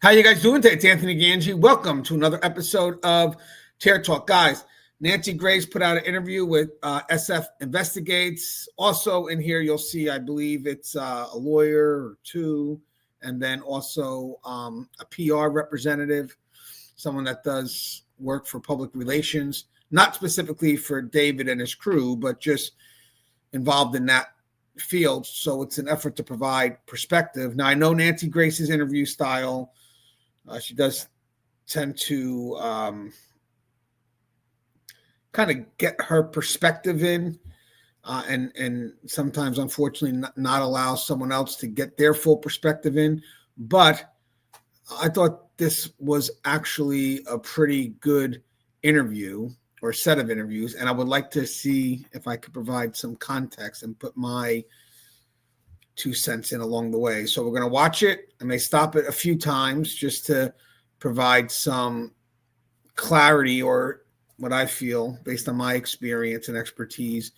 How you guys doing today? It's Anthony Ganji. Welcome to another episode of Chair Talk. Guys, Nancy Grace put out an interview with SF Investigates. Also in here, you'll see, I believe it's a lawyer or two, and then also a PR representative, someone that does work for public relations, not specifically for David and his crew, but just involved in that field. So it's an effort to provide perspective. Now, I know Nancy Grace's interview style. She does tend to kind of get her perspective in and sometimes, unfortunately, not allow someone else to get their full perspective in. But I thought this was actually a pretty good interview or set of interviews, and I would like to see if I could provide some context and put my 2 cents in along the way. So we're going to watch it. I may stop it a few times just to provide some clarity, or what I feel based on my experience and expertise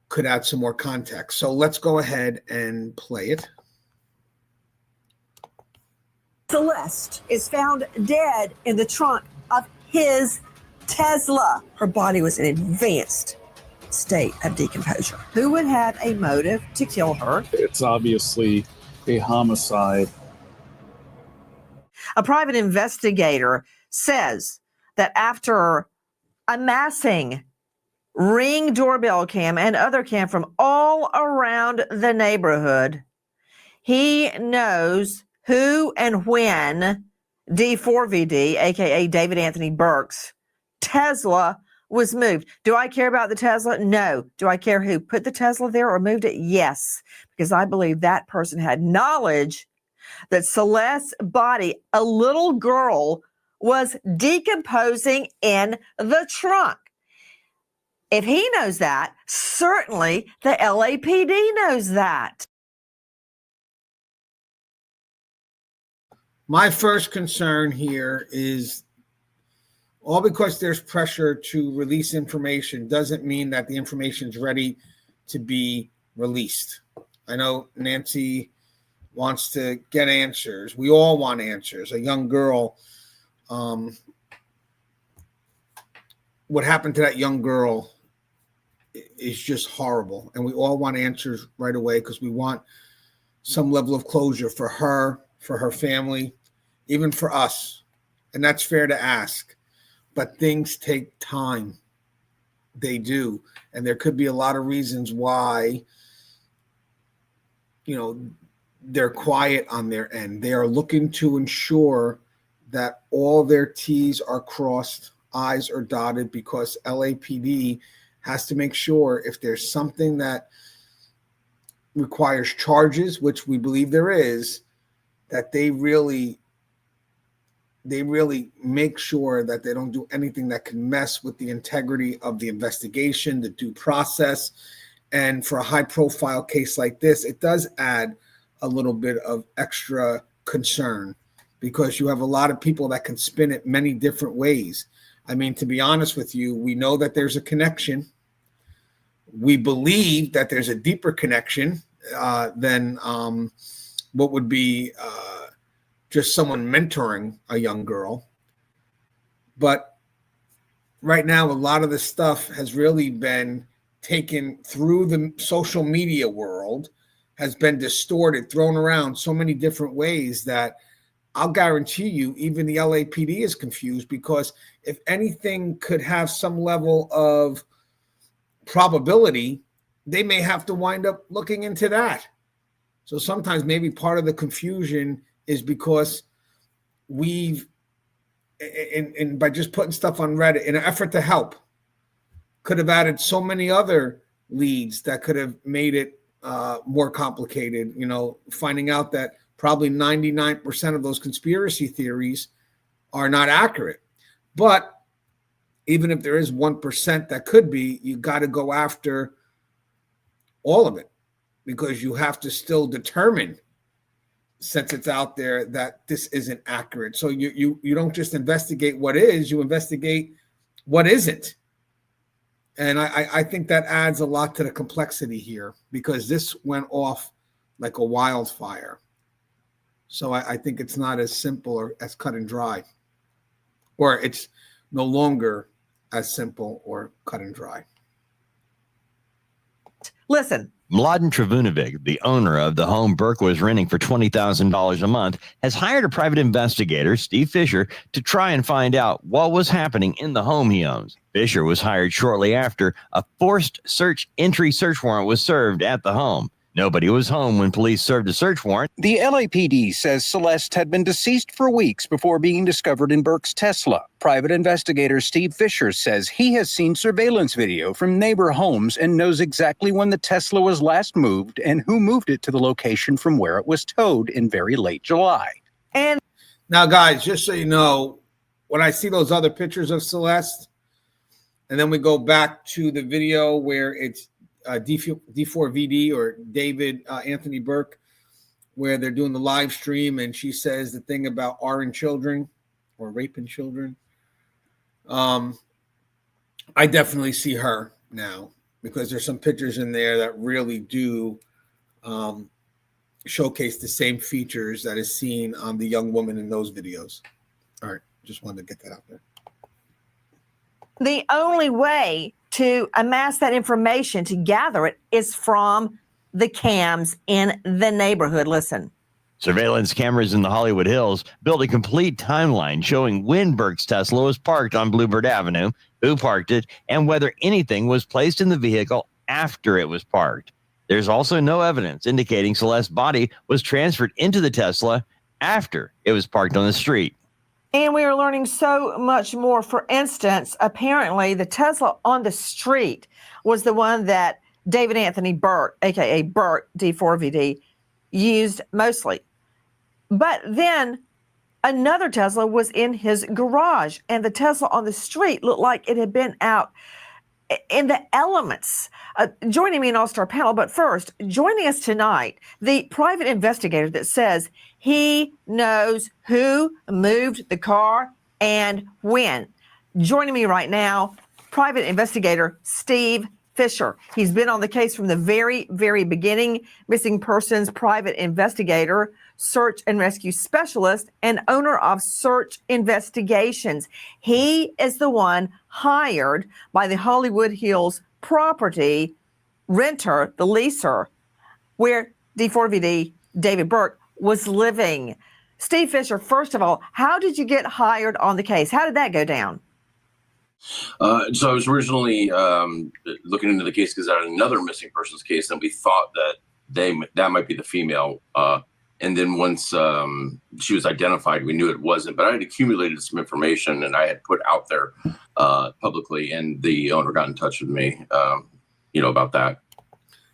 could add some more context. So let's go ahead and play it. Celeste is found dead in the trunk of his Tesla. Her body was in advanced state of decomposure. Who would have a motive to kill her? It's obviously a homicide. A private investigator says that after amassing Ring doorbell cam and other cam from all around the neighborhood, he knows who and when D4vd, aka David Anthony Burke's Tesla, was moved. Do I care about the Tesla? No. Do I care who put the Tesla there or moved it? Yes, because I believe that person had knowledge that Celeste's body, a little girl, was decomposing in the trunk. If he knows that, certainly the LAPD knows that. My first concern here is all because there's pressure to release information doesn't mean that the information is ready to be released. I know Nancy wants to get answers. We all want answers. A young girl, what happened to that young girl is just horrible. And we all want answers right away because we want some level of closure for her family, even for us. And that's fair to ask. But things take time. They do. And there could be a lot of reasons why, they're quiet on their end. They are looking to ensure that all their T's are crossed, I's are dotted, because LAPD has to make sure if there's something that requires charges, which we believe there is, that they really make sure that they don't do anything that can mess with the integrity of the investigation, the due process. And for a high-profile case like this, it does add a little bit of extra concern because you have a lot of people that can spin it many different ways. I mean, to be honest with you, we know that there's a connection. We believe that there's a deeper connection than what would be just someone mentoring a young girl. But right now, a lot of the stuff has really been taken through the social media world, has been distorted, thrown around so many different ways that I'll guarantee you even the LAPD is confused, because if anything could have some level of probability, they may have to wind up looking into that. So sometimes maybe part of the confusion is because we've, and by just putting stuff on Reddit in an effort to help, could have added so many other leads that could have made it more complicated, finding out that probably 99% of those conspiracy theories are not accurate. But even if there is 1% that could be, you got to go after all of it, because you have to still determine, since it's out there, that this isn't accurate. So you don't just investigate what is, you investigate what isn't. And I think that adds a lot to the complexity here, because this went off like a wildfire. So I think it's not as simple or as cut and dry, or it's no longer as simple or cut and dry. Listen. Mladen Trivunovic, the owner of the home Burke was renting for $20,000 a month, has hired a private investigator, Steve Fisher, to try and find out what was happening in the home he owns. Fisher was hired shortly after a forced entry search warrant was served at the home. Nobody was home when police served a search warrant. The LAPD says Celeste had been deceased for weeks before being discovered in Burke's Tesla. Private investigator Steve Fisher says he has seen surveillance video from neighbor homes and knows exactly when the Tesla was last moved and who moved it to the location from where it was towed in very late July. And now, guys, just so you know, when I see those other pictures of Celeste, and then we go back to the video where it's D4vd or David Anthony Burke, where they're doing the live stream and she says the thing about R-ing children or raping children. I definitely see her now because there's some pictures in there that really do showcase the same features that is seen on the young woman in those videos. All right, just wanted to get that out there. The only way to amass that information, to gather it, is from the cams in the neighborhood. Listen. Surveillance cameras in the Hollywood Hills built a complete timeline showing when Burke's Tesla was parked on Bluebird Avenue, who parked it, and whether anything was placed in the vehicle after it was parked. There's also no evidence indicating Celeste's body was transferred into the Tesla after it was parked on the street. And we are learning so much more. For instance, apparently the Tesla on the street was the one that David Anthony Burke, a.k.a. Burke, D4vd, used mostly. But then another Tesla was in his garage, and the Tesla on the street looked like it had been out in the elements. Joining me in All-Star Panel, but first, joining us tonight, the private investigator that says he knows who moved the car and when. Joining me right now, private investigator Steve Fisher. He's been on the case from the very, very beginning, missing persons private investigator, search and rescue specialist, and owner of Search Investigations. He is the one hired by the Hollywood Hills property renter, the leaser, where D4vd David Burke was living. Steve Fisher, first of all, how did you get hired on the case? How did that go down? So I was originally looking into the case because I had another missing persons case, and we thought that that might be the female. And then once she was identified, we knew it wasn't. But I had accumulated some information, and I had put out there publicly, and the owner got in touch with me, about that.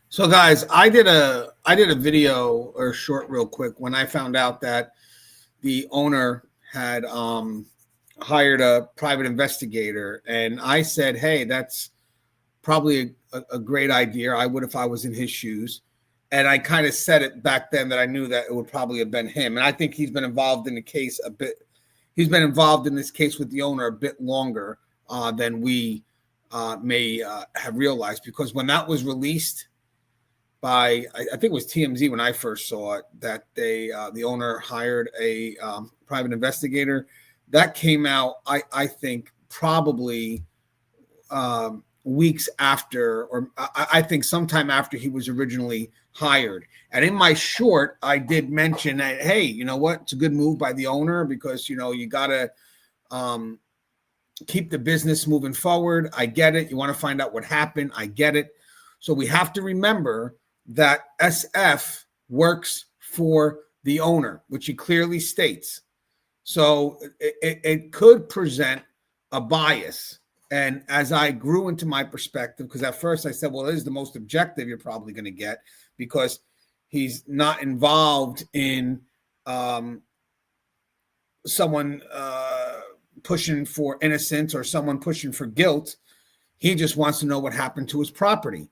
So, guys, I did a video or short real quick when I found out that the owner had hired a private investigator, and I said, hey, that's probably a great idea. I would if I was in his shoes. And I kind of said it back then that I knew that it would probably have been him. And I think he's been involved in the case a bit. He's been involved in this case with the owner a bit longer than we may have realized, because when that was released by, I think it was TMZ when I first saw it, that the owner hired a private investigator. That came out, I think, probably weeks after, or I think sometime after he was originally hired. And in my short, I did mention that, hey, you know what? It's a good move by the owner because, you got to keep the business moving forward. I get it. You want to find out what happened. I get it. So we have to remember that SF works for the owner, which he clearly states. So it could present a bias. And as I grew into my perspective, because at first I said, well, this is the most objective you're probably going to get because he's not involved in someone pushing for innocence or someone pushing for guilt. He just wants to know what happened to his property.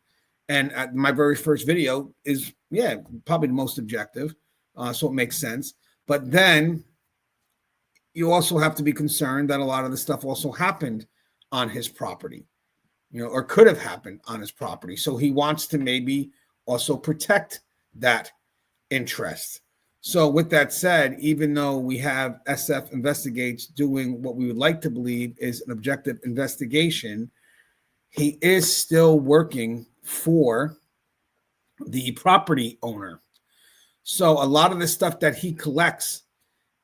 And at my very first video is, probably the most objective. So it makes sense. But then you also have to be concerned that a lot of the stuff also happened on his property, or could have happened on his property. So he wants to maybe also protect that interest. So with that said, even though we have SF Investigates doing what we would like to believe is an objective investigation, he is still working for the property owner. So a lot of the stuff that he collects,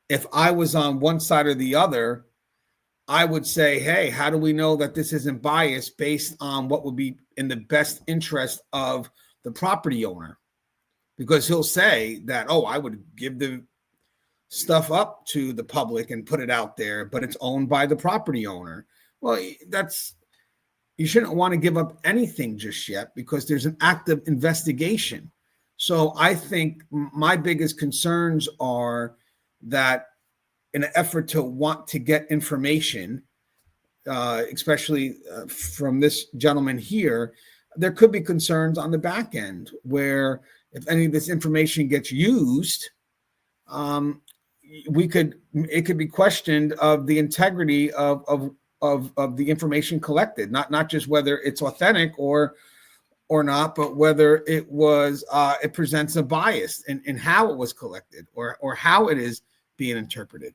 if I was on one side or the other, I would say, hey, how do we know that this isn't biased based on what would be in the best interest of the property owner? Because he'll say that, oh, I would give the stuff up to the public and put it out there, but it's owned by the property owner. Well, you shouldn't want to give up anything just yet because there's an active investigation. So I think my biggest concerns are that in an effort to want to get information, especially from this gentleman here, there could be concerns on the back end where if any of this information gets used, it could be questioned of the integrity of the information collected, not just whether it's authentic or not, but whether it was it presents a bias in how it was collected or how it is being interpreted.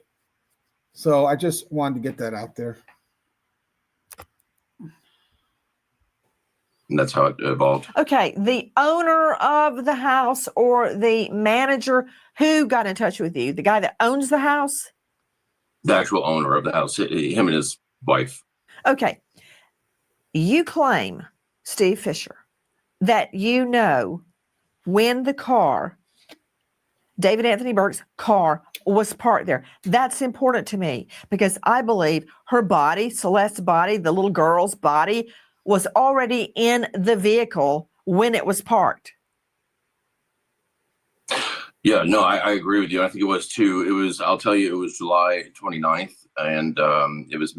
So I just wanted to get that out there. And that's how it evolved. Okay, the owner of the house or the manager, who got in touch with you? The guy that owns the house? The actual owner of the house, him and his wife. Okay. You claim, Steve Fisher, that you know when the car, David Anthony Burke's car, was parked there. That's important to me because I believe her body, Celeste's body, the little girl's body, was already in the vehicle when it was parked. Yeah, no, I agree with you. I think it was too. I'll tell you, it was July 29th, and it was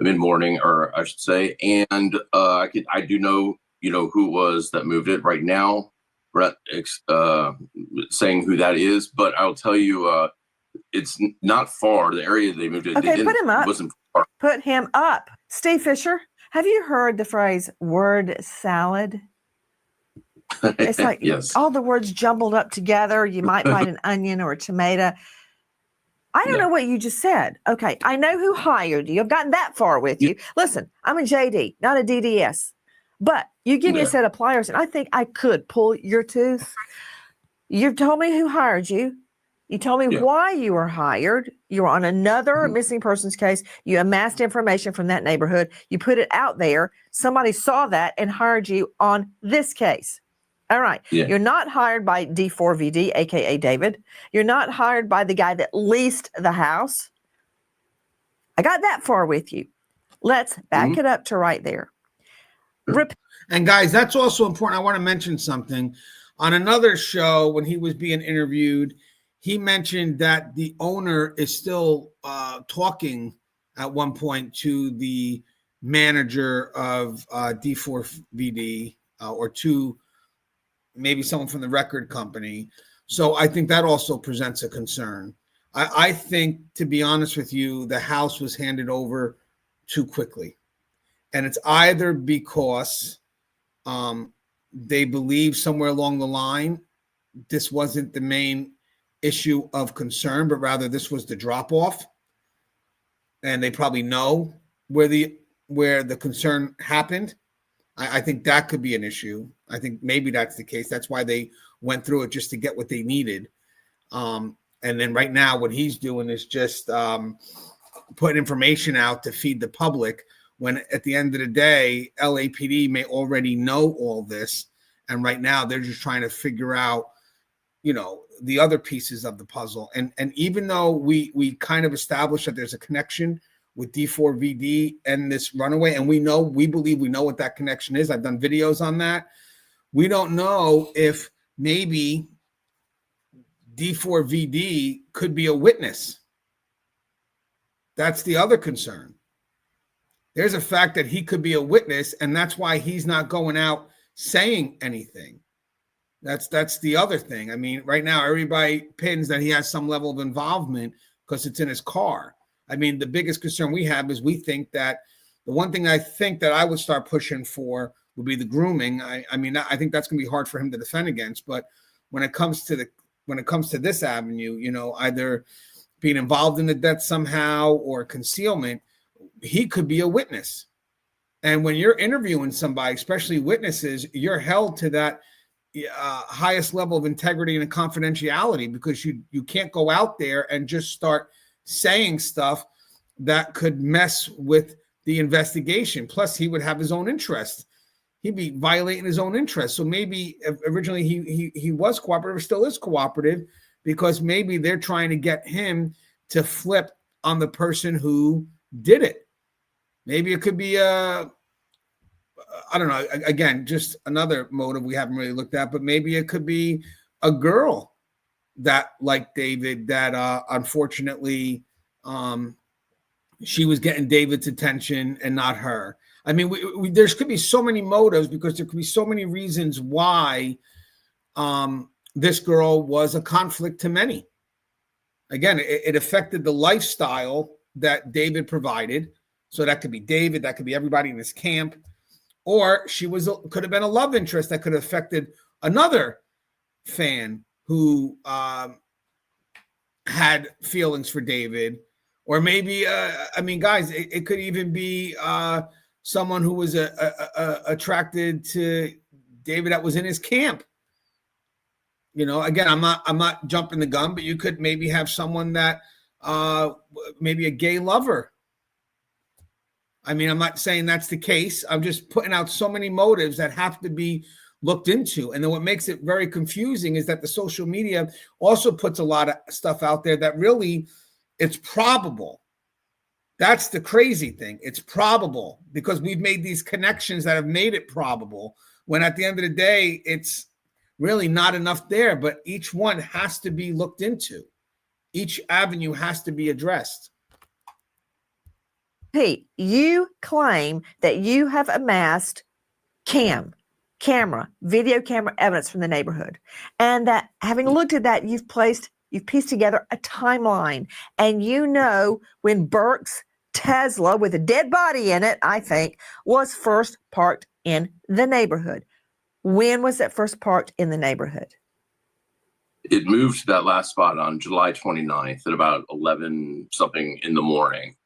mid-morning, or I should say. And I do know, who it was that moved it right now. Brett saying who that is, but I'll tell you, it's not far. The area they moved it. Okay, put him up. Wasn't far. Put him up. Steve Fisher, have you heard the phrase word salad? It's like yes. All the words jumbled up together. You might find an onion or a tomato. I don't know what you just said. Okay, I know who hired you. I've gotten that far with you. Listen, I'm a JD, not a DDS. But you give me a set of pliers, and I think I could pull your tooth. You've told me who hired you. You told me why you were hired. You were on another missing persons case. You amassed information from that neighborhood. You put it out there. Somebody saw that and hired you on this case. All right. Yeah. You're not hired by D4vd, a.k.a. David. You're not hired by the guy that leased the house. I got that far with you. Let's back it up to right there. And guys, that's also important. I want to mention something. On another show, when he was being interviewed, he mentioned that the owner is still talking at one point to the manager of D4vd or to maybe someone from the record company. So I think that also presents a concern. I think, to be honest with you, the house was handed over too quickly. And it's either because they believe somewhere along the line this wasn't the main issue of concern, but rather this was the drop-off. And they probably know where the concern happened. I think that could be an issue. I think maybe that's the case. That's why they went through it, just to get what they needed. And then right now what he's doing is just putting information out to feed the public, when at the end of the day, LAPD may already know all this. And right now they're just trying to figure out, the other pieces of the puzzle. And even though we kind of established that there's a connection with D4vd and this runaway, and we believe we know what that connection is. I've done videos on that. We don't know if maybe D4vd could be a witness. That's the other concern. There's a fact that he could be a witness, and that's why he's not going out saying anything. That's the other thing. I mean, right now, everybody pins that he has some level of involvement because it's in his car. I mean, the biggest concern we have is we think that the one thing I think that I would start pushing for would be the grooming. I mean, I think that's going to be hard for him to defend against. But when it comes to when it comes to this avenue, either being involved in the death somehow or concealment, he could be a witness. And when you're interviewing somebody, especially witnesses, you're held to that highest level of integrity and confidentiality, because you can't go out there and just start saying stuff that could mess with the investigation. Plus, he would have his own interest. He'd be violating his own interest. So maybe originally he was cooperative, or still is cooperative, because maybe they're trying to get him to flip on the person who did it. Maybe it could be I don't know. Again, just another motive we haven't really looked at, but maybe it could be a girl that, like David, that unfortunately she was getting David's attention and not her. I mean, there could be so many motives, because there could be so many reasons why this girl was a conflict to many. Again, it affected the lifestyle that David provided. So that could be David, that could be everybody in his camp. Or she could have been a love interest that could have affected another fan who had feelings for David. Or maybe, guys, it could even be someone who was attracted to David that was in his camp. Again, I'm not jumping the gun, but you could maybe have someone that maybe a gay lover. I mean, I'm not saying that's the case. I'm just putting out so many motives that have to be looked into. And then what makes it very confusing is that the social media also puts a lot of stuff out there that really, it's probable. That's the crazy thing. It's probable, because we've made these connections that have made it probable, when at the end of the day, it's really not enough there. But each one has to be looked into. Each avenue has to be addressed. Pete, you claim that you have amassed camera, video camera evidence from the neighborhood, and that having looked at that, you've pieced together a timeline, and when Burke's Tesla with a dead body in it, I think, was first parked in the neighborhood. When was it first parked in the neighborhood? It moved to that last spot on July 29th at about 11 something in the morning.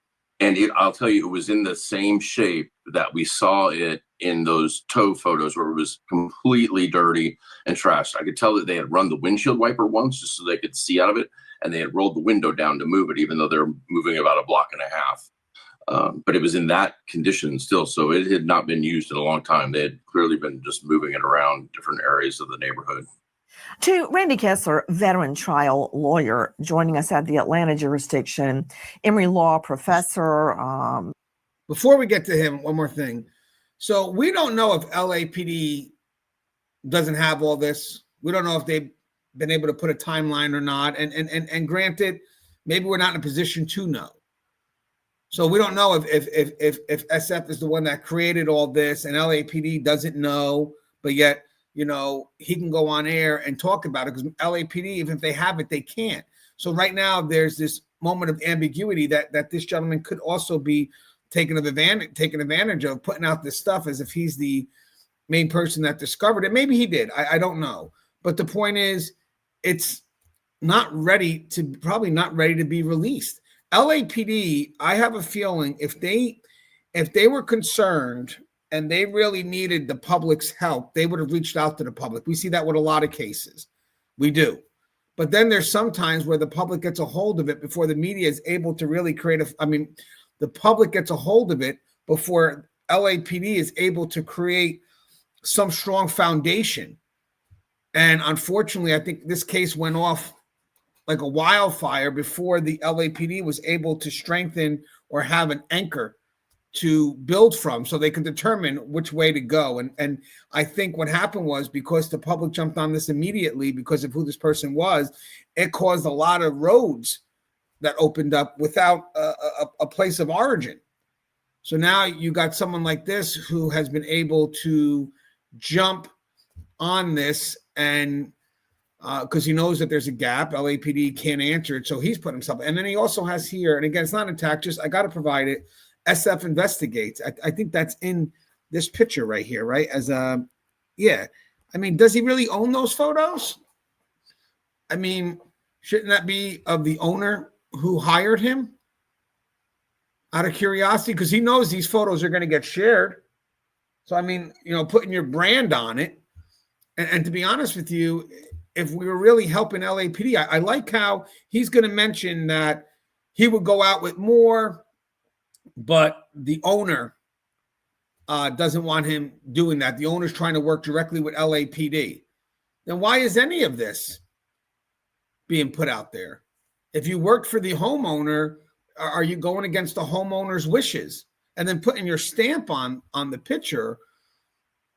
And I'll tell you, it was in the same shape that we saw it in those tow photos, where it was completely dirty and trashed. I could tell that they had run the windshield wiper once just so they could see out of it, and they had rolled the window down to move it, even though they're moving about a block and a half. But it was in that condition still, so it had not been used in a long time. They had clearly been just moving it around different areas of the neighborhood. To Randy Kessler, veteran trial lawyer, joining us at the Atlanta jurisdiction, Emory Law professor. Before we get to him, one more thing. So we don't know if LAPD doesn't have all this. We don't know if they've been able to put a timeline or not. And granted, maybe we're not in a position to know. So we don't know if SF is the one that created all this and LAPD doesn't know, but yet, he can go on air and talk about it, because LAPD, even if they have it, they can't. So right now there's this moment of ambiguity that this gentleman could also be taken advantage of, putting out this stuff as if he's the main person that discovered it. Maybe he did. I don't know. But the point is, it's probably not ready to be released. LAPD, I have a feeling if they were concerned and they really needed the public's help, they would have reached out to the public. We see that with a lot of cases. We do. But then there's some times where the public gets a hold of it before the media is able to really the public gets a hold of it before LAPD is able to create some strong foundation. And unfortunately, I think this case went off like a wildfire before the LAPD was able to strengthen or have an anchor to build from, so they can determine which way to go. And I think what happened was, because the public jumped on this immediately because of who this person was, it caused a lot of roads that opened up without a place of origin. So now you got someone like this who has been able to jump on this, and because he knows that there's a gap, LAPD can't answer it, so he's put himself. And then he also has here, and again, it's not an attack, just I got to provide it. SF investigates. I think that's in this picture right here, right? Does he really own those photos? I mean, shouldn't that be of the owner who hired him? Out of curiosity, because he knows these photos are going to get shared. So, I mean, putting your brand on it. And to be honest with you, if we were really helping LAPD, I like how he's going to mention that he would go out with more, but the owner doesn't want him doing that. The owner's trying to work directly with LAPD. Then why is any of this being put out there? If you worked for the homeowner, are you going against the homeowner's wishes and then putting your stamp on the picture?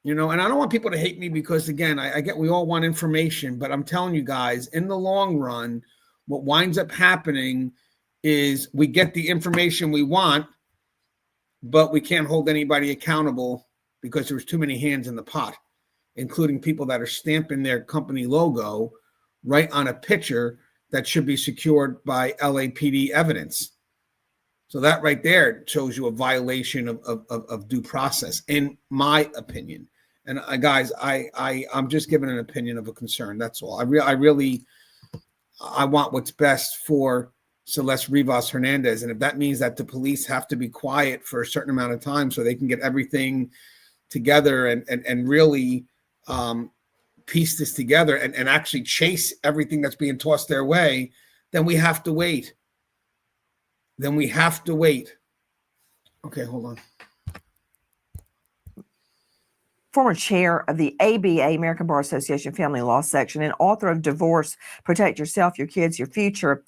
And I don't want people to hate me because, again, I get we all want information, but I'm telling you guys, in the long run, what winds up happening is we get the information we want, but we can't hold anybody accountable because there's too many hands in the pot, including people that are stamping their company logo right on a picture that should be secured by LAPD evidence. So that right there shows you a violation of due process, in my opinion. And guys, I'm just giving an opinion of a concern. That's all. I want what's best for Celeste Rivas Hernandez. And if that means that the police have to be quiet for a certain amount of time so they can get everything together and really piece this together and actually chase everything that's being tossed their way, then we have to wait. Okay, hold on. Former chair of the ABA, American Bar Association Family Law Section, and author of Divorce, Protect Yourself, Your Kids, Your Future.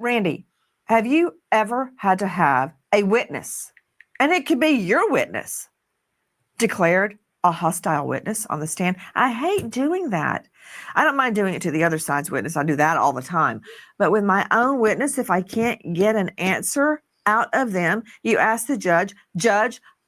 Randy, have you ever had to have a witness, and it could be your witness, declared a hostile witness on the stand? I hate doing that. I don't mind doing it to the other side's witness. I do that all the time. But with my own witness, if I can't get an answer out of them, you ask the judge,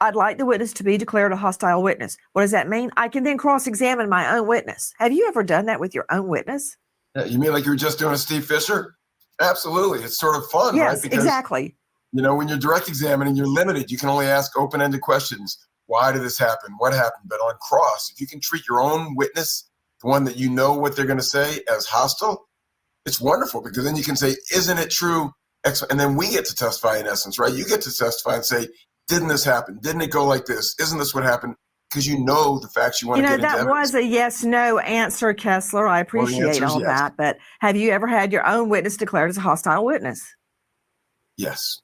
I'd like the witness to be declared a hostile witness. What does that mean? I can then cross-examine my own witness. Have you ever done that with your own witness? Yeah, you mean like you were just doing a Steve Fisher? Absolutely. It's sort of fun, yes, right? Because, exactly. When you're direct examining, you're limited. You can only ask open-ended questions. Why did this happen? What happened? But on cross, if you can treat your own witness, the one that you know what they're going to say, as hostile, it's wonderful, because then you can say, isn't it true? And then we get to testify, in essence, right? You get to testify and say, didn't this happen? Didn't it go like this? Isn't this what happened? Because you know the facts you want to get into evidence. That was a yes-no answer, Kessler. I appreciate all yes. that. But have you ever had your own witness declared as a hostile witness? Yes.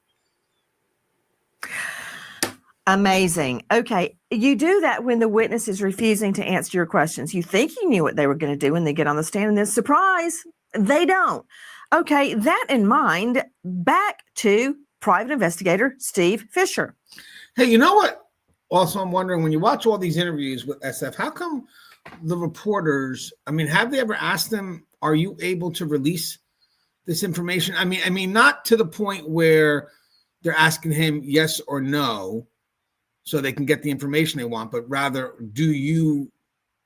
Amazing. Okay. You do that when the witness is refusing to answer your questions. You think you knew what they were going to do when they get on the stand, and then surprise, they don't. Okay. That in mind, back to private investigator Steve Fisher. Hey, you know what? Also, I'm wondering, when you watch all these interviews with SF, how come the reporters, have they ever asked them, are you able to release this information? I mean, not to the point where they're asking him yes or no so they can get the information they want, but rather, do you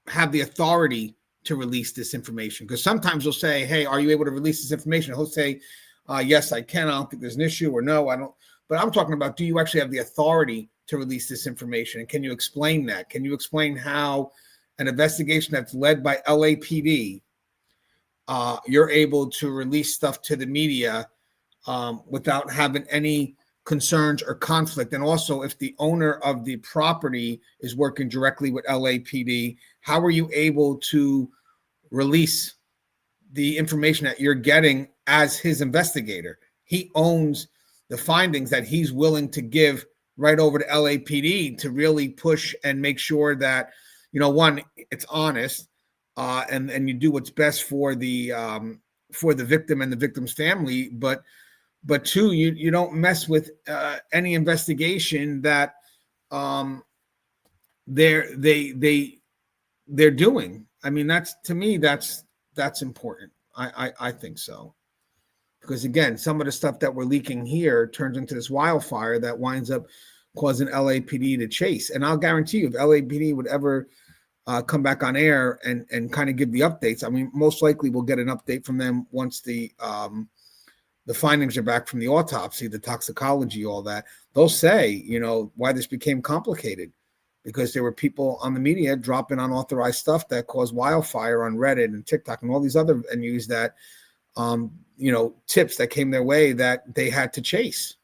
have the authority to release this information? Because sometimes they'll say, hey, are you able to release this information? He'll say, yes, I can. I don't think there's an issue, or no, I don't. But I'm talking about, do you actually have the authority to release this information? And can you explain that? Can you explain how an investigation that's led by LAPD, you're able to release stuff to the media without having any concerns or conflict? And also, if the owner of the property is working directly with LAPD, how are you able to release the information that you're getting as his investigator? He owns the findings that he's willing to give right over to LAPD to really push and make sure that, one, it's honest, and you do what's best for the victim and the victim's family. But two, you don't mess with any investigation that they're doing. That's important. I think so. Because again, some of the stuff that we're leaking here turns into this wildfire that winds up causing LAPD to chase. And I'll guarantee you, if LAPD would ever come back on air and kind of give the updates, most likely we'll get an update from them once the findings are back from the autopsy, the toxicology, all that. They'll say, why this became complicated. because there were people on the media dropping unauthorized stuff that caused wildfire on Reddit and TikTok and all these other venues that, tips that came their way that they had to chase.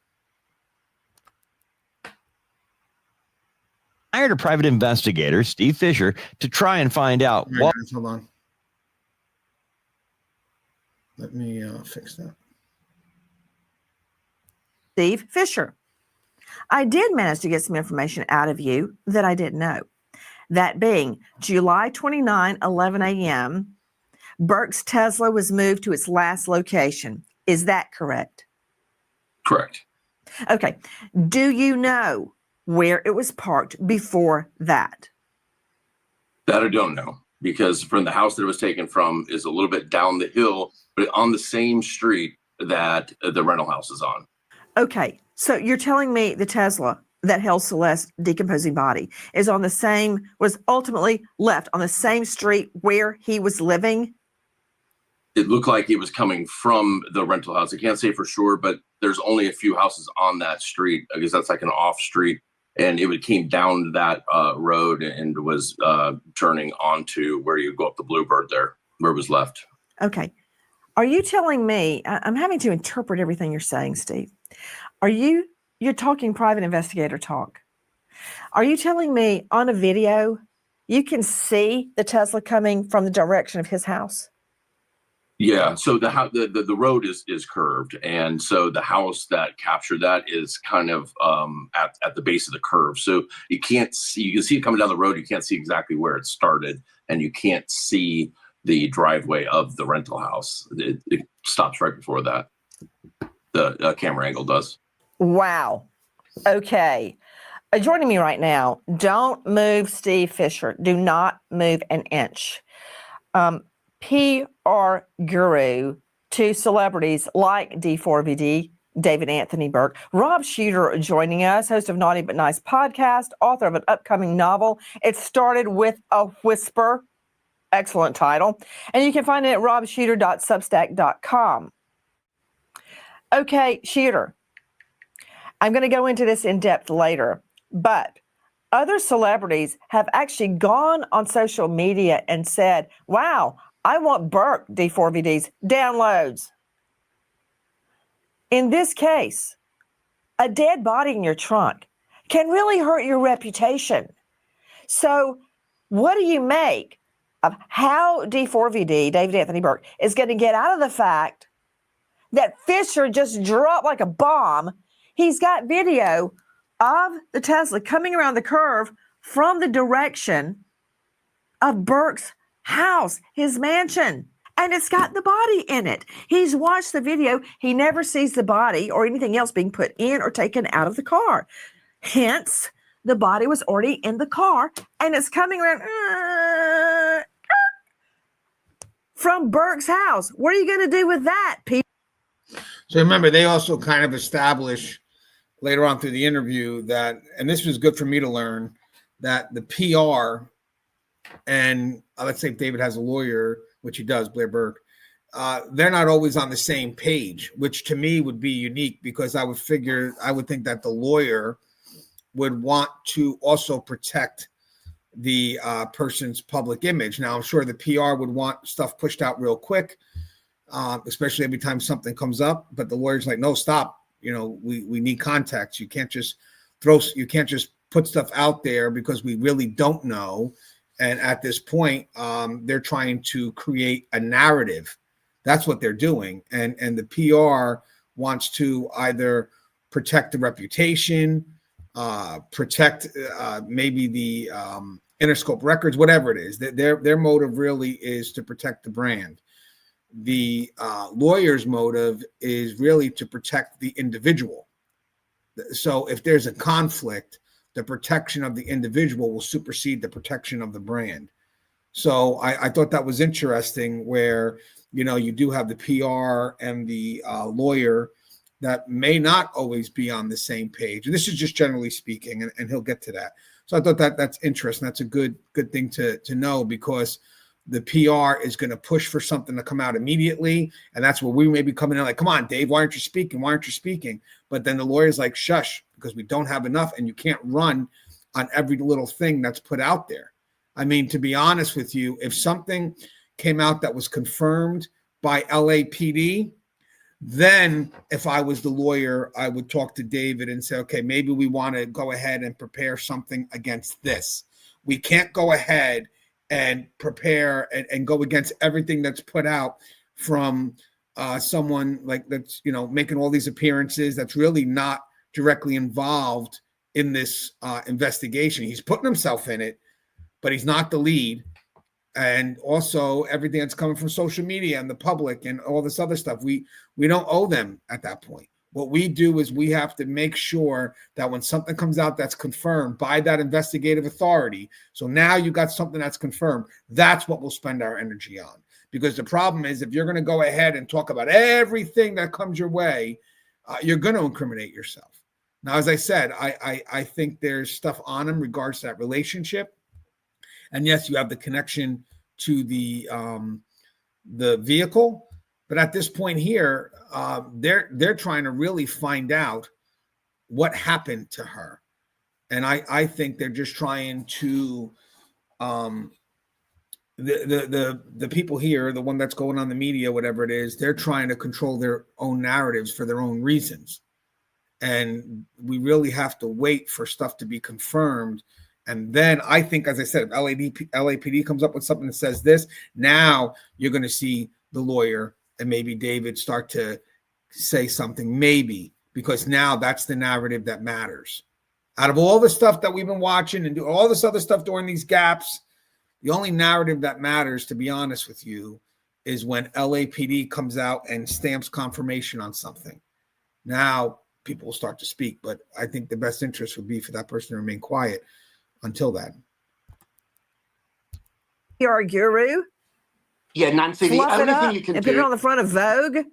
Hired a private investigator, Steve Fisher, to try and find out what. Hold on. Let me fix that. Steve Fisher. I did manage to get some information out of you that I didn't know. That being July 29, 11 a.m., Burke's Tesla was moved to its last location. Is that correct? Correct. Okay. Do you know where it was parked before that? That I don't know, because from the house that it was taken from is a little bit down the hill, but on the same street that the rental house is on. Okay. So you're telling me the Tesla that held Celeste's decomposing body was ultimately left on the same street where he was living? It looked like it was coming from the rental house. I can't say for sure, but there's only a few houses on that street. I guess that's like an off street. And it came down that road and was turning onto where you go up the Bluebird there, where it was left. Okay. Are you telling me, I'm having to interpret everything you're saying, Steve. You're talking private investigator talk. Are you telling me on a video, you can see the Tesla coming from the direction of his house? Yeah, so the road is curved, and so the house that captured that is kind of at the base of the curve. So you can see it coming down the road. You can't see exactly where it started, and you can't see the driveway of the rental house. It stops right before that. The camera angle does. Wow. Okay. Joining me right now, don't move, Steve Fisher. Do not move an inch. PR guru to celebrities like D4vd, David Anthony Burke, Rob Shooter joining us, host of Naughty But Nice podcast, author of an upcoming novel. It Started With a Whisper. Excellent title. And you can find it at robshooter.substack.com. Okay, Shooter. I'm going to go into this in depth later, but other celebrities have actually gone on social media and said, wow, I want Burke D4vd's downloads. In this case, a dead body in your trunk can really hurt your reputation. So what do you make of how D4vd, David Anthony Burke, is going to get out of the fact that Fisher just dropped like a bomb? He's got video of the Tesla coming around the curve from the direction of Burke's house, his mansion, and it's got the body in it. He's watched the video. He never sees the body or anything else being put in or taken out of the car. Hence, the body was already in the car, and it's coming around from Burke's house. What are you going to do with that, Pete? So remember, they also kind of establish later on through the interview that, and this was good for me to learn, that the PR and let's say if David has a lawyer, which he does, Blair Burke, they're not always on the same page, which to me would be unique, because I would think that the lawyer would want to also protect the person's public image. Now, I'm sure the PR would want stuff pushed out real quick, especially every time something comes up. But the lawyer's like, no, stop. We need context. You can't just put stuff out there because we really don't know. And at this point, they're trying to create a narrative. That's what they're doing. And the PR wants to either protect the reputation, protect maybe the Interscope records, whatever it is. Their motive really is to protect the brand. The lawyer's motive is really to protect the individual. So if there's a conflict, the protection of the individual will supersede the protection of the brand. So I thought that was interesting, where, you do have the PR and the lawyer that may not always be on the same page. And this is just generally speaking, and he'll get to that. So I thought that's interesting. That's a good thing to know, because the PR is going to push for something to come out immediately. And that's where we may be coming in like, come on, Dave, why aren't you speaking? Why aren't you speaking? But then the lawyer's like, shush, because we don't have enough, and you can't run on every little thing that's put out there. I mean, to be honest with you, if something came out that was confirmed by LAPD, then if I was the lawyer, I would talk to David and say, okay, maybe we want to go ahead and prepare something against this. We can't go ahead and prepare and go against everything that's put out from someone like that's, you know, making all these appearances that's really not directly involved in this investigation. He's putting himself in it, but he's not the lead. And also everything that's coming from social media and the public and all this other stuff, we don't owe them at that point. What we do is we have to make sure that when something comes out that's confirmed by that investigative authority, so now you got something that's confirmed, that's what we'll spend our energy on. Because the problem is, if you're going to go ahead and talk about everything that comes your way, you're going to incriminate yourself. Now, as I said, I think there's stuff on him regards to that relationship. And yes, you have the connection to the vehicle. But at this point here, they're trying to really find out what happened to her. And I think they're just trying to the people here, the one that's going on the media, whatever it is, they're trying to control their own narratives for their own reasons. And we really have to wait for stuff to be confirmed. And then I think, as I said, if LAPD comes up with something that says this, now you're going to see the lawyer and maybe David start to say something, maybe, because now that's the narrative that matters. Out of all the stuff that we've been watching and do all this other stuff during these gaps, the only narrative that matters, to be honest with you, is when LAPD comes out and stamps confirmation on something. Now people will start to speak, but I think the best interest would be for that person to remain quiet until then. You're a guru. Yeah, Nancy, the Fluff it only up thing you can and put it do, on the front of Vogue.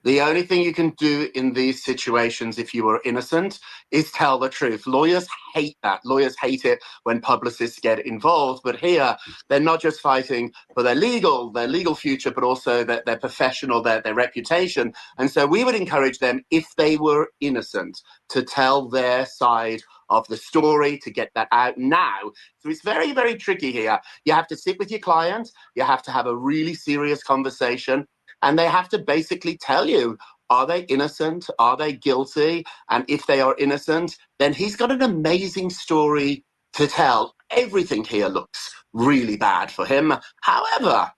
the only thing you can do in these situations, if you are innocent, is tell the truth. Lawyers hate that. Lawyers hate it when publicists get involved. But here, they're not just fighting for their legal future, but also their professional, their reputation. And so we would encourage them, if they were innocent, to tell their side of the story, to get that out now. So it's very, very tricky here. You have to sit with your client. You have to have a really serious conversation. And they have to basically tell you, are they innocent? Are they guilty? And if they are innocent, then he's got an amazing story to tell. Everything here looks really bad for him. However,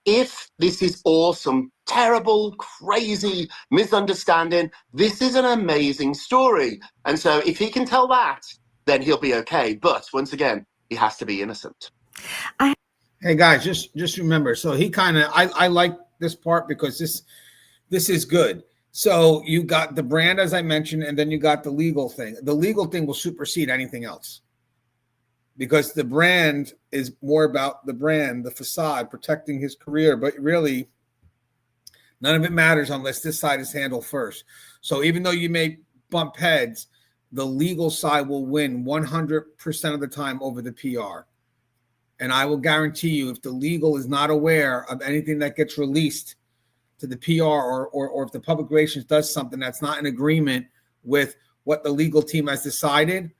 if this is all some terrible, crazy misunderstanding, this is an amazing story. And so if he can tell that, then he'll be okay. But once again, he has to be innocent. Hey guys, just remember. So he kind of, I like this part because this is good. So you got the brand, as I mentioned, and then you got the legal thing. The legal thing will supersede anything else because the brand is more about the brand, the facade, protecting his career. But really, none of it matters unless this side is handled first. So even though you may bump heads, the legal side will win 100% of the time over the PR. And I will guarantee you, if the legal is not aware of anything that gets released to the PR or if the public relations does something that's not in agreement with what the legal team has decided,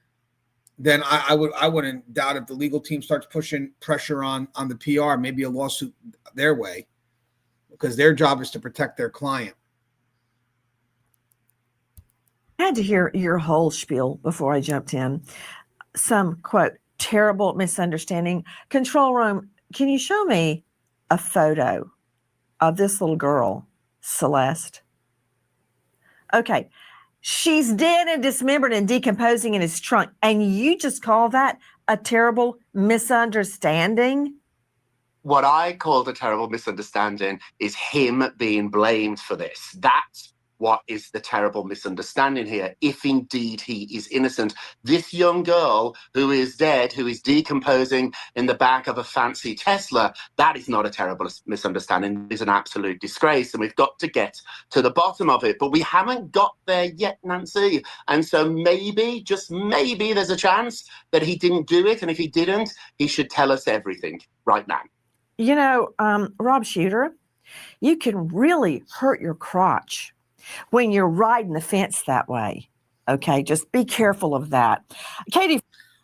then I wouldn't doubt if the legal team starts pushing pressure on the PR, maybe a lawsuit their way, because their job is to protect their client. I had to hear your whole spiel before I jumped in. Some, quote, terrible misunderstanding. Control room, can you show me a photo of this little girl, Celeste? Okay. She's dead and dismembered and decomposing in his trunk. And you just call that a terrible misunderstanding? What I call the terrible misunderstanding is him being blamed for this. That's what is the terrible misunderstanding here, if indeed he is innocent. This young girl who is dead, who is decomposing in the back of a fancy Tesla, that is not a terrible misunderstanding. It is an absolute disgrace, and we've got to get to the bottom of it. But we haven't got there yet, Nancy. And so maybe, just maybe, there's a chance that he didn't do it. And if he didn't, he should tell us everything right now. You know, Rob Shooter, you can really hurt your crotch when you're riding the fence that way. Okay, just be careful of that. Katie.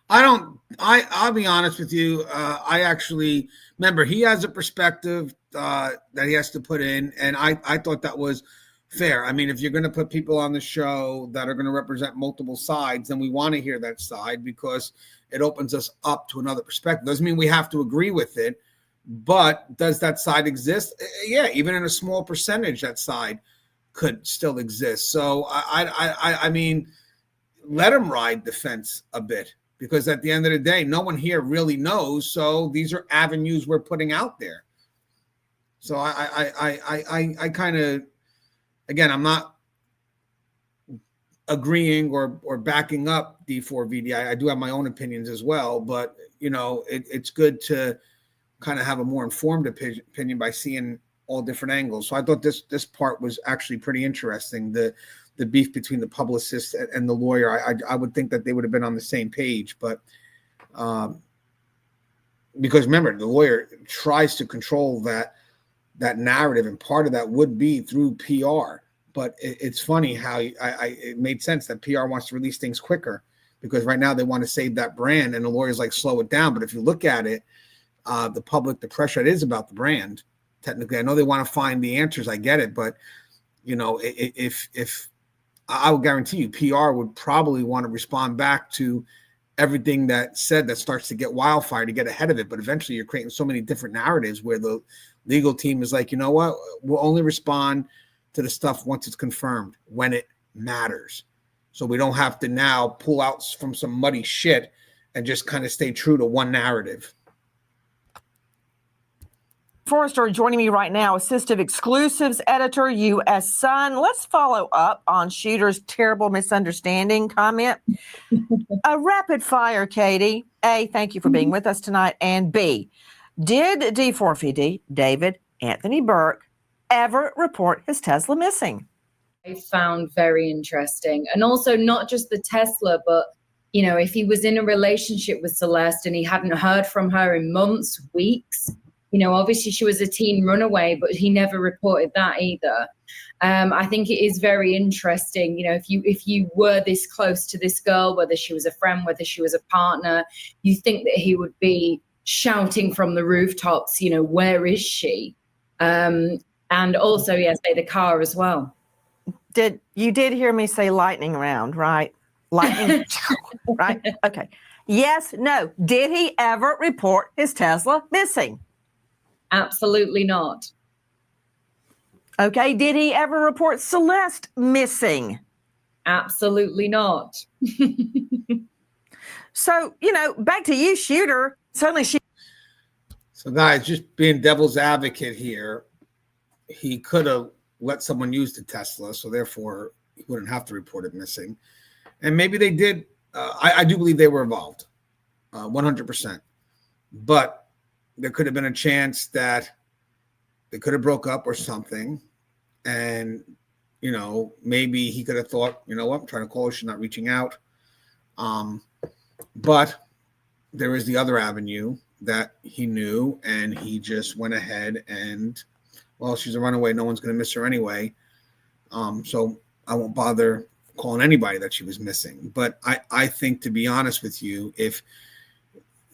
I'll be honest with you. I actually remember he has a perspective that he has to put in, and I thought that was fair. I mean, if you're going to put people on the show that are going to represent multiple sides, then we want to hear that side because it opens us up to another perspective. Doesn't mean we have to agree with it, but does that side exist? Yeah, even in a small percentage, that side could still exist. So I mean, let him ride the fence a bit, because at the end of the day, no one here really knows. So these are avenues we're putting out there. So I kind of, again, I'm not agreeing or backing up D4vd. I do have my own opinions as well, but you know, it's good to kind of have a more informed opinion by seeing all different angles. So I thought this part was actually pretty interesting. The beef between the publicist and the lawyer. I would think that they would have been on the same page, but because remember, the lawyer tries to control that narrative, and part of that would be through PR. But it's funny how it made sense that PR wants to release things quicker, because right now they want to save that brand, and the lawyer's like, slow it down. But if you look at it, the public, the pressure, it is about the brand. Technically, I know they want to find the answers. I get it, but you know, if I will guarantee you, PR would probably want to respond back to everything that starts to get wildfire to get ahead of it. But eventually you're creating so many different narratives where the legal team is like, you know what, we'll only respond to the stuff once it's confirmed, when it matters. So we don't have to now pull out from some muddy shit and just kind of stay true to one narrative. Forrester joining me right now, Assistive Exclusives Editor, U.S. Sun. Let's follow up on Shooter's terrible misunderstanding comment. A rapid fire, Katie. A, thank you for being with us tonight. And B, did D4vd David Anthony Burke ever report his Tesla missing? I found very interesting. And also not just the Tesla, but, you know, if he was in a relationship with Celeste and he hadn't heard from her in months, weeks, you know, obviously she was a teen runaway, but he never reported that either. I think it is very interesting, you know, if you were this close to this girl, whether she was a friend, whether she was a partner, you think that he would be shouting from the rooftops, you know, where is she? And also, yes, the car as well. You did hear me say lightning round, right? Lightning, right? Okay. Yes, no. Did he ever report his Tesla missing? Absolutely not. Okay. Did he ever report Celeste missing? Absolutely not. So, you know, back to you, Shooter. Certainly she. So guys, just being devil's advocate here, he could have let someone use the Tesla, so therefore he wouldn't have to report it missing. And maybe they did. I do believe they were involved, 100%. But there could have been a chance that they could have broke up or something. And, you know, maybe he could have thought, you know what, I'm trying to call her, she's not reaching out. But there is the other avenue that he knew, and he just went ahead and, well, she's a runaway. No one's going to miss her anyway. So I won't bother calling anybody that she was missing. But I think, to be honest with you, if,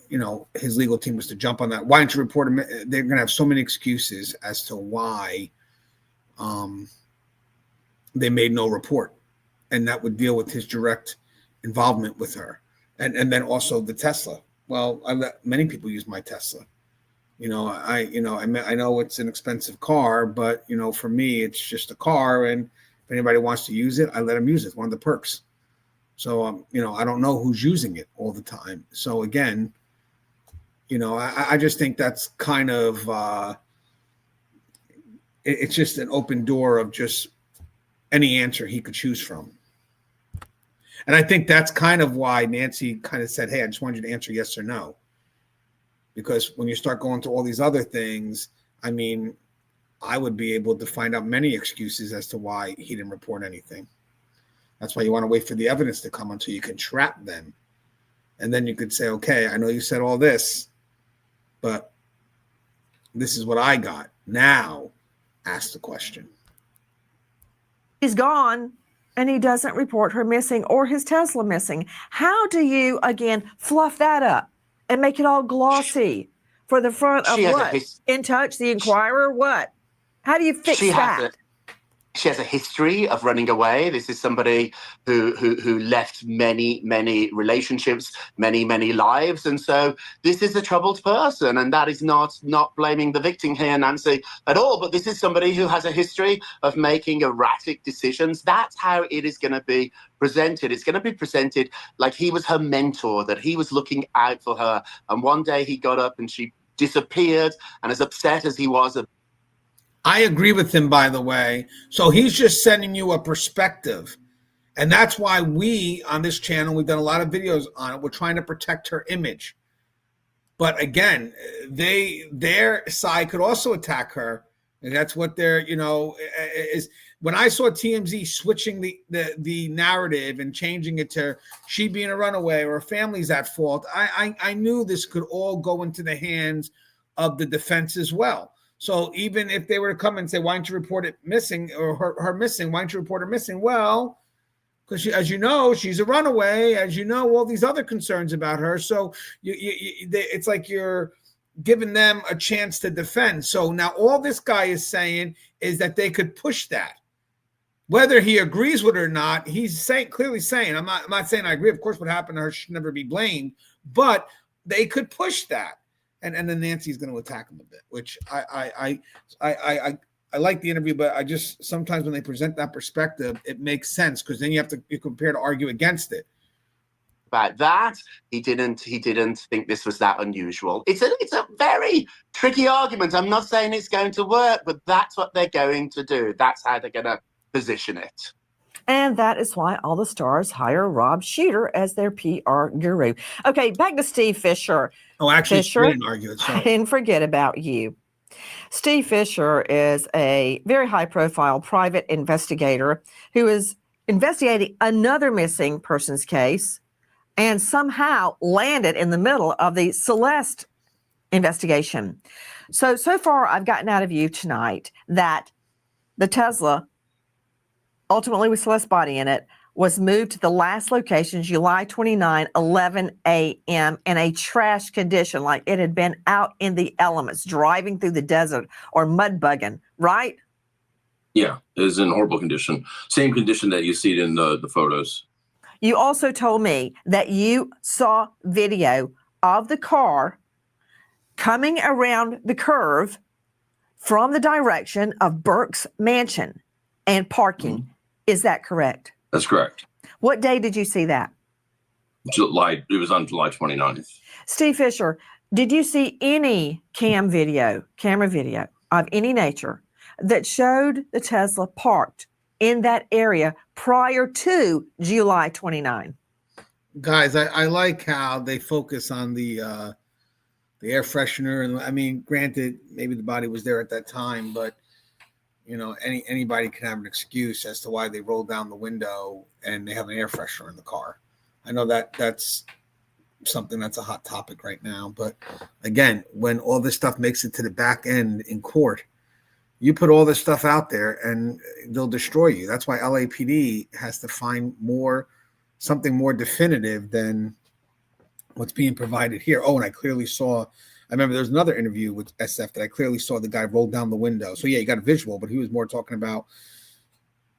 you know, his legal team was to jump on that, why didn't you report him? They're going to have so many excuses as to why they made no report. And that would deal with his direct involvement with her. And then also the Tesla. Well, I let many people use my Tesla. You know, I know it's an expensive car, but, you know, for me, it's just a car. And if anybody wants to use it, I let them use it. It's one of the perks. So, you know, I don't know who's using it all the time. So again, you know, I just think that's kind of, it's just an open door of just any answer he could choose from. And I think that's kind of why Nancy kind of said, hey, I just wanted you to answer yes or no. Because when you start going through all these other things, I mean, I would be able to find out many excuses as to why he didn't report anything. That's why you want to wait for the evidence to come until you can trap them. And then you could say, okay, I know you said all this, but this is what I got. Now ask the question. He's gone. and he doesn't report her missing or his Tesla missing. How do you, again, fluff that up and make it all glossy for the front of She has a what? In Touch, the Inquirer, what? How do you fix that? She has a history of running away. This is somebody who left many relationships, many lives, and so this is a troubled person. And that is not blaming the victim here, Nancy, at all. But this is somebody who has a history of making erratic decisions. That's how it is going to be presented. It's going to be presented like he was her mentor, that he was looking out for her. And one day he got up and she disappeared. And as upset as he was, I agree with him, by the way. So he's just sending you a perspective. And that's why we, on this channel, we've done a lot of videos on it. We're trying to protect her image. But again, their side could also attack her. And that's what they're, is. When I saw TMZ switching the narrative and changing it to she being a runaway or her family's at fault, I knew this could all go into the hands of the defense as well. So even if they were to come and say, why don't you report it missing or her missing? Why don't you report her missing? Well, because as you know, she's a runaway. As you know, all these other concerns about her. So it's like you're giving them a chance to defend. So now all this guy is saying is that they could push that. Whether he agrees with it or not, he's clearly saying, I'm not saying I agree. Of course, what happened to her should never be blamed, but they could push that. And then Nancy's going to attack him a bit, which I like the interview, but I just sometimes when they present that perspective, it makes sense because then you compare to argue against it. About that, he didn't think this was that unusual. It's a very tricky argument. I'm not saying it's going to work, but that's what they're going to do. That's how they're going to position it. And that is why all the stars hire Rob Sheeter as their PR guru. Okay, back to Steve Fisher. Oh, actually, Fisher, we didn't argue it. I didn't forget about you. Steve Fisher is a very high-profile private investigator who is investigating another missing persons case and somehow landed in the middle of the Celeste investigation. So far, I've gotten out of you tonight that the Tesla, ultimately with Celeste's body in it, was moved to the last location, July 29, 11 a.m. in a trash condition, like it had been out in the elements, driving through the desert or mud bugging, right? Yeah, it is in horrible condition. Same condition that you see it in the photos. You also told me that you saw video of the car coming around the curve from the direction of Burke's mansion and parking. Mm-hmm. Is that correct? That's correct. What day did you see that? It was on July 29th. Steve Fisher, did you see any camera video of any nature that showed the Tesla parked in that area prior to July 29? Guys, I like how they focus on the air freshener. And I mean, granted, maybe the body was there at that time, but anybody can have an excuse as to why they rolled down the window and they have an air freshener in the car. I know that's something that's a hot topic right now. But again, when all this stuff makes it to the back end in court, you put all this stuff out there and they'll destroy you. That's why LAPD has to find something more definitive than what's being provided here. Oh, and I remember there's another interview with SF that I clearly saw the guy roll down the window. So yeah, you got a visual, but he was more talking about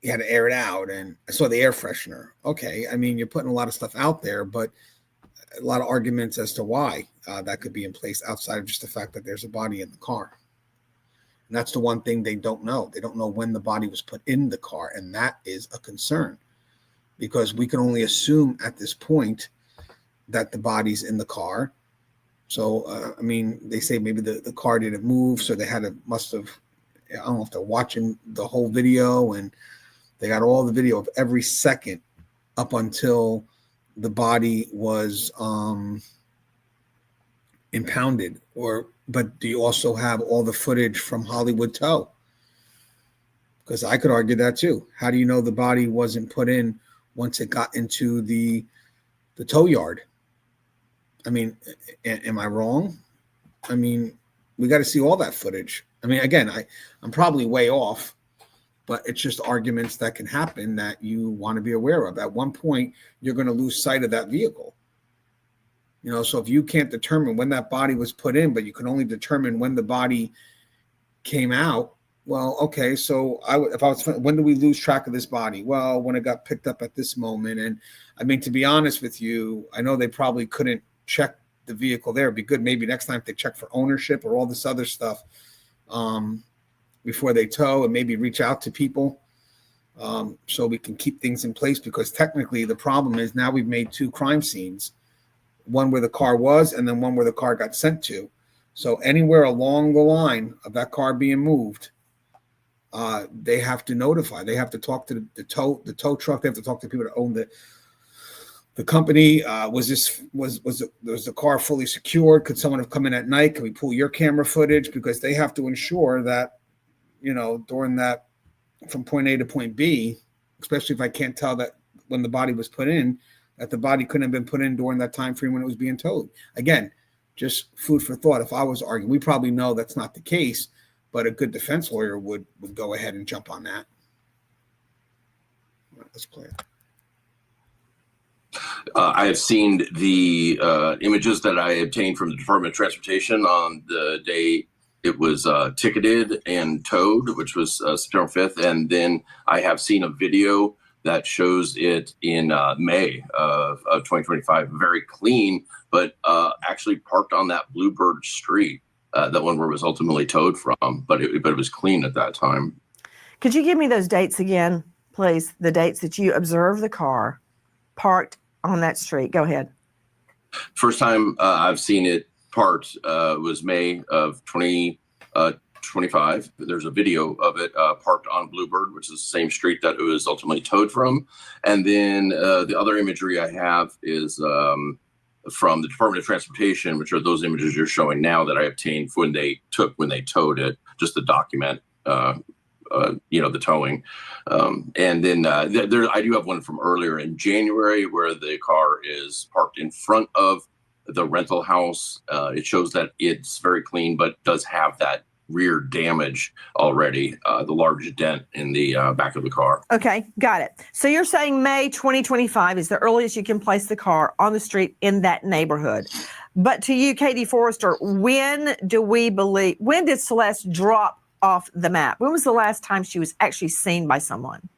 he had to air it out, and I saw the air freshener. Okay, I mean, you're putting a lot of stuff out there, but a lot of arguments as to why that could be in place outside of just the fact that there's a body in the car. And that's the one thing they don't know. They don't know when the body was put in the car, and that is a concern because we can only assume at this point that the body's in the car. So, I mean, they say maybe the car didn't move, so they must have, I don't know if they're watching the whole video, and they got all the video of every second up until the body was impounded. But do you also have all the footage from Hollywood Tow? Because I could argue that too. How do you know the body wasn't put in once it got into the tow yard? I mean, am I wrong? I mean, we got to see all that footage. I mean, again, I'm probably way off, but it's just arguments that can happen that you want to be aware of. At one point, you're going to lose sight of that vehicle. You know, so if you can't determine when that body was put in, but you can only determine when the body came out, well, okay, so when do we lose track of this body? Well, when it got picked up at this moment. And I mean, to be honest with you, I know they probably couldn't check the vehicle there. It'd be good maybe next time if they check for ownership or all this other stuff before they tow, and maybe reach out to people so we can keep things in place, because technically the problem is now we've made 2 crime scenes, one where the car was and then one where the car got sent to. So anywhere along the line of that car being moved, they have to notify. They have to talk to the tow truck. They have to talk to people that own the company. Was the car fully secured? Could someone have come in at night? Can we pull your camera footage? Because they have to ensure that, you know, during that from point A to point B, especially if I can't tell that when the body was put in, that the body couldn't have been put in during that time frame when it was being towed. Again, just food for thought. If I was arguing, we probably know that's not the case, but a good defense lawyer would go ahead and jump on that. All right, let's play it. I have seen the images that I obtained from the Department of Transportation on the day it was ticketed and towed, which was September 5th. And then I have seen a video that shows it in May of 2025, very clean, but actually parked on that Bluebird Street, that one where it was ultimately towed from, but it was clean at that time. Could you give me those dates again, please? The dates that you observed the car parked on that street. Go ahead. First time I've seen it parked was May of 2025. There's a video of it parked on Bluebird, which is the same street that it was ultimately towed from. And then the other imagery I have is from the Department of Transportation, which are those images you're showing now that I obtained when they towed it, just to document the towing. And then I do have one from earlier in January where the car is parked in front of the rental house. It shows that it's very clean, but does have that rear damage already, the large dent in the back of the car. Okay, got it. So you're saying May 2025 is the earliest you can place the car on the street in that neighborhood. But to you, Katie Forrester, when did Celeste drop off the map? When was the last time she was actually seen by someone?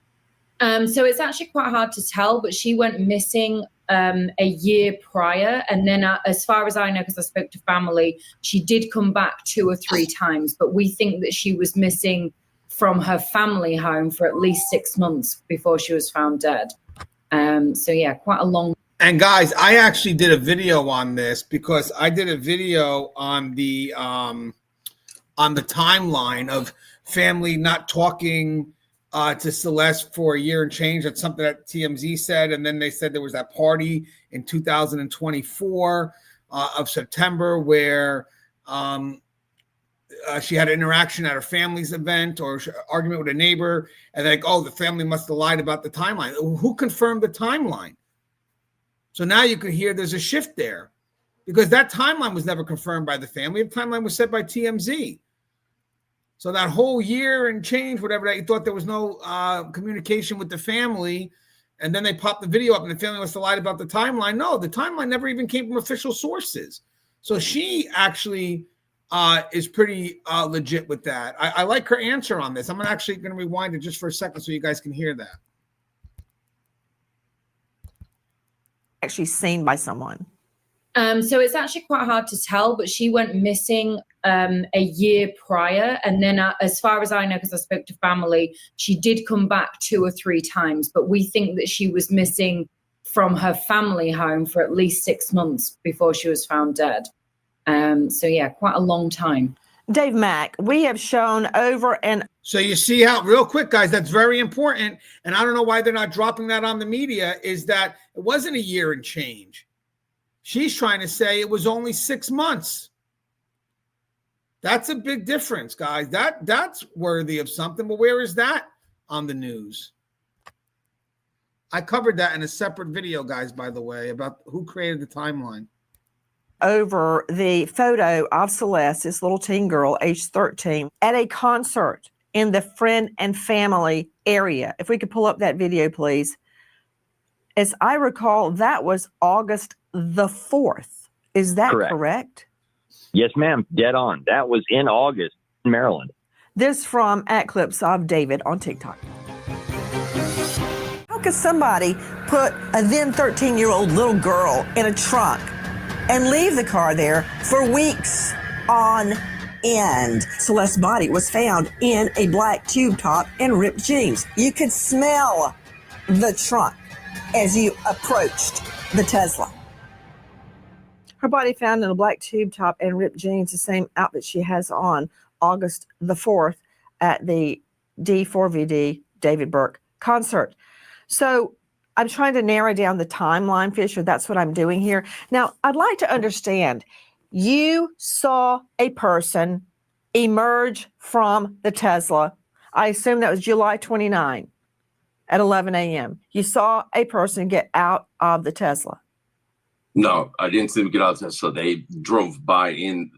So it's actually quite hard to tell, but she went missing a year prior. And then as far as I know, because I spoke to family, she did come back 2 or 3 times, but we think that she was missing from her family home for at least 6 months before she was found dead. So yeah, quite a long. And guys, I actually did a video on this because I did a video on the timeline of family not talking to Celeste for a year and change. That's something that TMZ said. And then they said there was that party in 2024 of September where she had an interaction at her family's event or argument with a neighbor. And they're like, oh, the family must have lied about the timeline. Who confirmed the timeline? So now you can hear there's a shift there because that timeline was never confirmed by the family. The timeline was set by TMZ. So that whole year and change, whatever that you thought there was no communication with the family, and then they popped the video up and the family must have lied about the timeline. No, the timeline never even came from official sources. So she actually is pretty legit with that. I like her answer on this. I'm actually going to rewind it just for a second so you guys can hear that. Actually seen by someone. So it's actually quite hard to tell, but she went missing a year prior. And then as far as I know, because I spoke to family, she did come back 2 or 3 times, but we think that she was missing from her family home for at least 6 months before she was found dead. So yeah, quite a long time. Dave Mack, we have shown over and so you see how, real quick, guys, that's very important. And I don't know why they're not dropping that on the media, is that it wasn't a year and change. She's trying to say it was only 6 months. That's a big difference, guys. That's worthy of something. But where is that on the news? I covered that in a separate video, guys, by the way, about who created the timeline. Over the photo of Celeste, this little teen girl, age 13, at a concert in the friend and family area. If we could pull up that video, please. As I recall, that was August the 4th. Is that correct? Yes, ma'am. Dead on. That was in August in Maryland. This from @D4vd on TikTok. How could somebody put a then 13-year-old little girl in a trunk and leave the car there for weeks on end? Celeste's body was found in a black tube top and ripped jeans. You could smell the trunk as you approached the Tesla. Her body found in a black tube top and ripped jeans, the same outfit she has on August the 4th at the D4vd David Burke concert. So I'm trying to narrow down the timeline, Fisher. That's what I'm doing here. Now, I'd like to understand, you saw a person emerge from the Tesla. I assume that was July 29 at 11 a.m. You saw a person get out of the Tesla. No, I didn't see them get out of the Tesla. They drove by when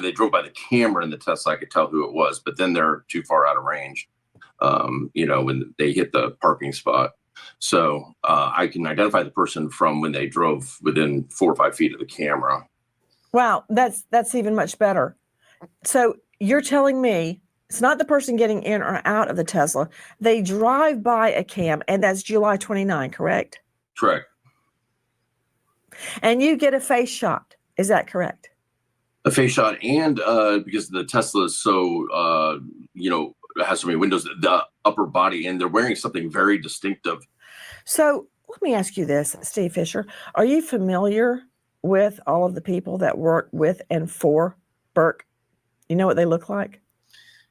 they drove by the camera in the Tesla, I could tell who it was, but then they're too far out of range, when they hit the parking spot. So I can identify the person from when they drove within 4 or 5 feet of the camera. Wow, that's even much better. So you're telling me it's not the person getting in or out of the Tesla. They drive by a cam, and that's July 29, correct? Correct. And you get a face shot. Is that correct? A face shot, and because the Tesla is so, it has so many windows, the upper body, and they're wearing something very distinctive. So let me ask you this, Steve Fisher. Are you familiar with all of the people that work with and for Burke? You know what they look like?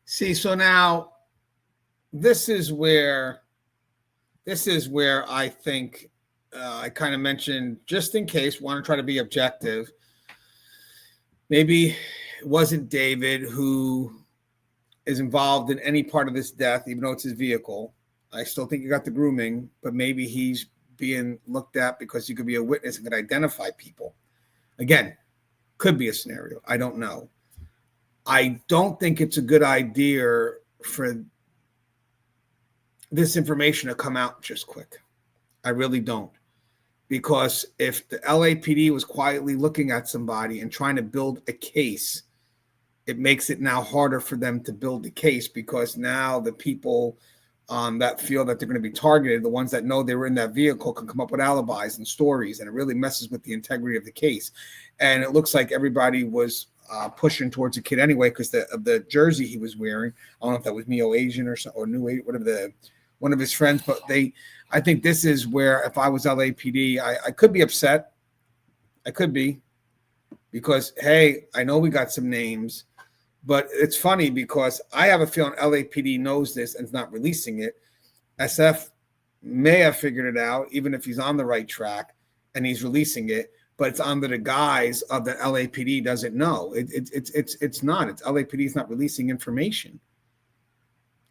See, so now this is where I think I kind of mentioned, just in case, want to try to be objective. Maybe it wasn't David who is involved in any part of this death, even though it's his vehicle. I still think you got the grooming, but maybe he's being looked at because he could be a witness and could identify people. Again, could be a scenario. I don't know. I don't think it's a good idea for this information to come out just quick. I really don't. Because if the LAPD was quietly looking at somebody and trying to build a case, it makes it now harder for them to build the case, because now the people that feel that they're going to be targeted, the ones that know they were in that vehicle, can come up with alibis and stories, and it really messes with the integrity of the case. And it looks like everybody was pushing towards the kid anyway because of the jersey he was wearing. I don't know if that was Neo-Asian or New Age, whatever one of his friends, but I think this is where, if I was LAPD, I could be upset. I could be, because, hey, I know we got some names, but it's funny because I have a feeling LAPD knows this and is not releasing it. SF may have figured it out, even if he's on the right track and he's releasing it, but it's under the guise of the LAPD doesn't know. It's not. It's LAPD is not releasing information.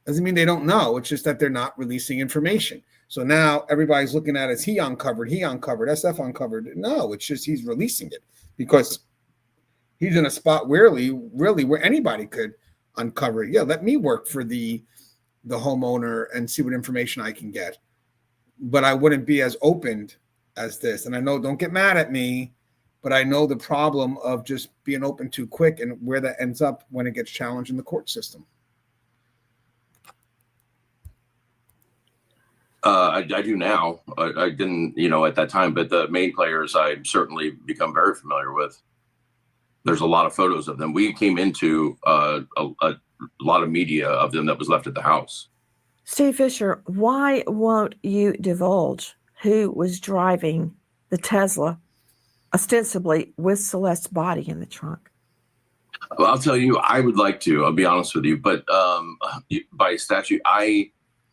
Doesn't mean they don't know. It's just that they're not releasing information. So now everybody's looking at it as he uncovered, SF uncovered. No, it's just he's releasing it because he's in a spot really where anybody could uncover it. Yeah, let me work for the homeowner and see what information I can get. But I wouldn't be as open as this. And I know, don't get mad at me, but I know the problem of just being open too quick and where that ends up when it gets challenged in the court system. I do now. I didn't, at that time, but the main players I've certainly become very familiar with. There's a lot of photos of them. We came into a lot of media of them that was left at the house. Steve Fisher, why won't you divulge who was driving the Tesla, ostensibly with Celeste's body in the trunk? Well, I'll tell you, I would like to. I'll be honest with you, but by statute, I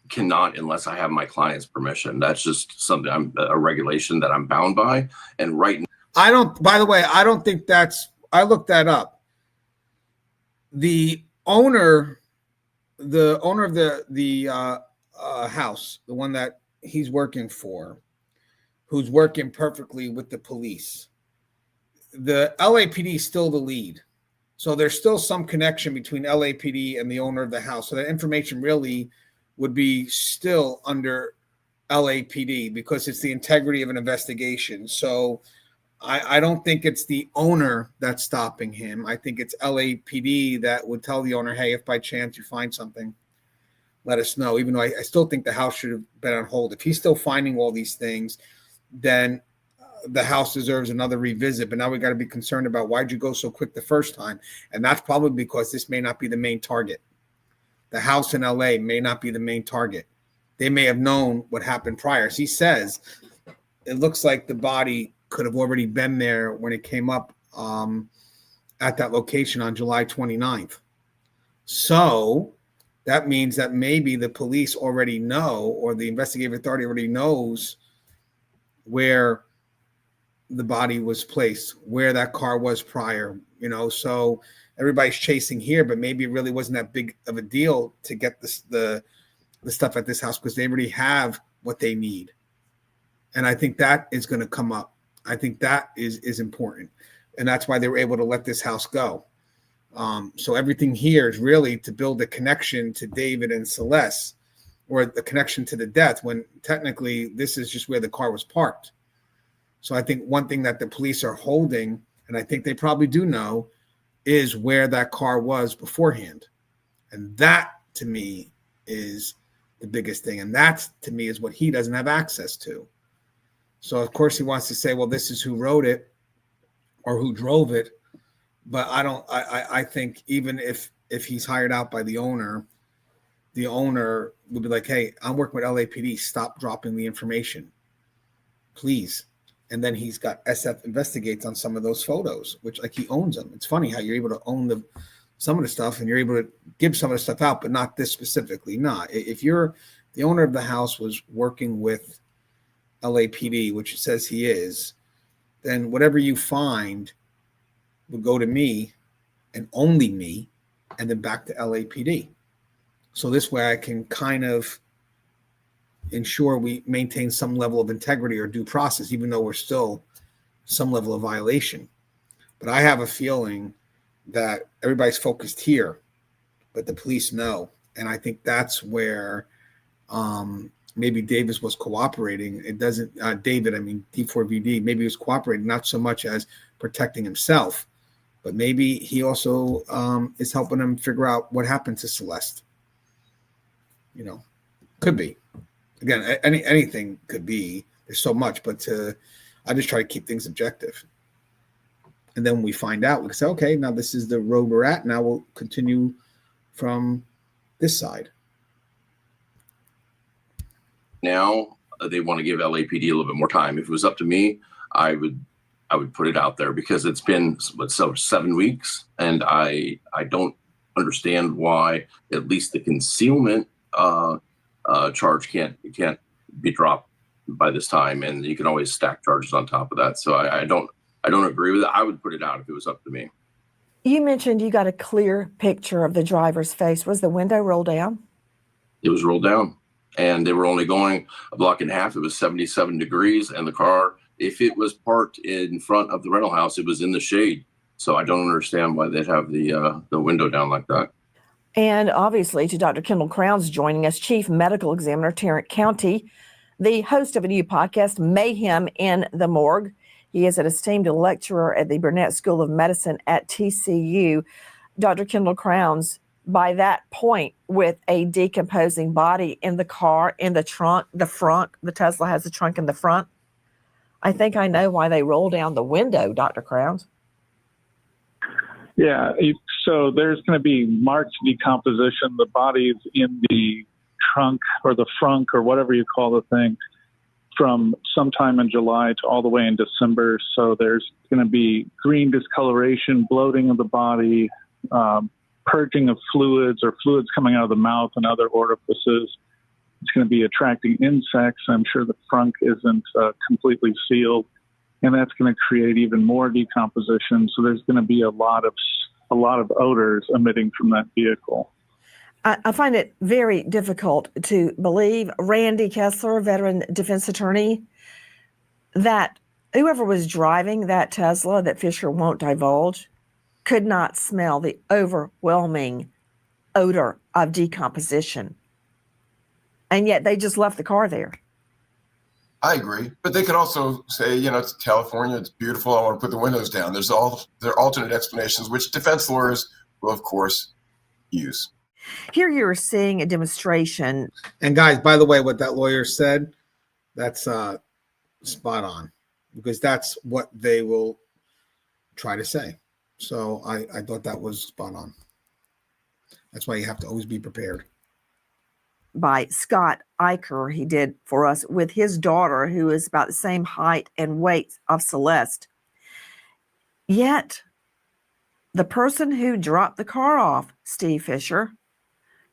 cannot unless I have my client's permission. That's just something, a regulation that I'm bound by. And right now, I don't. By the way, I don't think that's. I looked that up. The owner of the house, the one that he's working for, who's working perfectly with the police. The LAPD is still the lead. So there's still some connection between LAPD and the owner of the house. So that information really would be still under LAPD because it's the integrity of an investigation. So I don't think it's the owner that's stopping him. I think it's LAPD that would tell the owner, hey, if by chance you find something, let us know. Even though I still think the house should have been on hold. If he's still finding all these things, then the house deserves another revisit. But now we got to be concerned about why'd you go so quick the first time? And that's probably because this may not be the main target. The house in LA may not be the main target. They may have known what happened prior. As he says, it looks like the body could have already been there when it came up at that location on July 29th. So that means that maybe the police already know, or the investigative authority already knows where the body was placed, where that car was prior, so everybody's chasing here, but maybe it really wasn't that big of a deal to get the stuff at this house because they already have what they need. And I think that is going to come up. I think that is important. And that's why they were able to let this house go. So everything here is really to build a connection to David and Celeste, or the connection to the death, when technically this is just where the car was parked. So I think one thing that the police are holding, and I think they probably do know, is where that car was beforehand. And that, to me, is the biggest thing. And that, to me, is what he doesn't have access to. So, of course, he wants to say, well, this is who wrote it or who drove it. But I think even if he's hired out by the owner would be like, hey, I'm working with LAPD. Stop dropping the information, please. And then he's got SF Investigates on some of those photos, which like he owns them. It's funny how you're able to own some of the stuff and you're able to give some of the stuff out, but not this specifically. No, if you're the owner of the house was working with LAPD, which it says he is, then whatever you find will go to me and only me, and then back to LAPD. So this way I can kind of ensure we maintain some level of integrity or due process, even though we're still some level of violation. But I have a feeling that everybody's focused here, but the police know. And I think that's where maybe Davis was cooperating. It doesn't, D4vd, maybe he was cooperating, not so much as protecting himself, but maybe he also is helping them figure out what happened to Celeste. Could be. Again, anything could be. There's so much, but I just try to keep things objective. And then when we find out, we can say, okay, now this is the road we're at. Now we'll continue from this side. Now they want to give LAPD a little bit more time. If it was up to me, I would put it out there, because it's been 7 weeks, and I don't understand why at least the concealment charge can't be dropped by this time, and you can always stack charges on top of that. So I don't agree with it. I would put it out if it was up to me. You mentioned you got a clear picture of the driver's face. Was the window rolled down? It was rolled down, and they were only going a block and a half. It was 77 degrees, and the car, if it was parked in front of the rental house, it was in the shade. So I don't understand why they'd have the window down like that. And obviously, to Dr. Kendall Crowns joining us, Chief Medical Examiner, Tarrant County, the host of a new podcast, Mayhem in the Morgue. He is an esteemed lecturer at the Burnett School of Medicine at TCU. Dr. Kendall Crowns, by that point, with a decomposing body in the car, in the trunk, the front, the Tesla has the trunk in the front. I think I know why they roll down the window, Dr. Crowns. Yeah, so there's going to be marked decomposition. The body's in the trunk or the frunk or whatever you call the thing from sometime in July to all the way in December. So there's going to be green discoloration, bloating of the body, purging of fluids or fluids coming out of the mouth and other orifices. It's going to be attracting insects. I'm sure the frunk isn't completely sealed, and that's going to create even more decomposition. So there's going to be a lot of odors emitting from that vehicle. I find it very difficult to believe, Randy Kessler, veteran defense attorney, that whoever was driving that Tesla that Fisher won't divulge could not smell the overwhelming odor of decomposition. And yet they just left the car there. I agree, but they could also say, you know, it's California, it's beautiful, I want to put the windows down. There are alternate explanations, which defense lawyers will, of course, use. Here you're seeing a demonstration. And guys, by the way, what that lawyer said, that's spot on, because that's what they will try to say. So I thought that was spot on. That's why you have to always be prepared. By Scott Eicher, he did for us with his daughter, who is about the same height and weight of Celeste. Yet, the person who dropped the car off, Steve Fisher,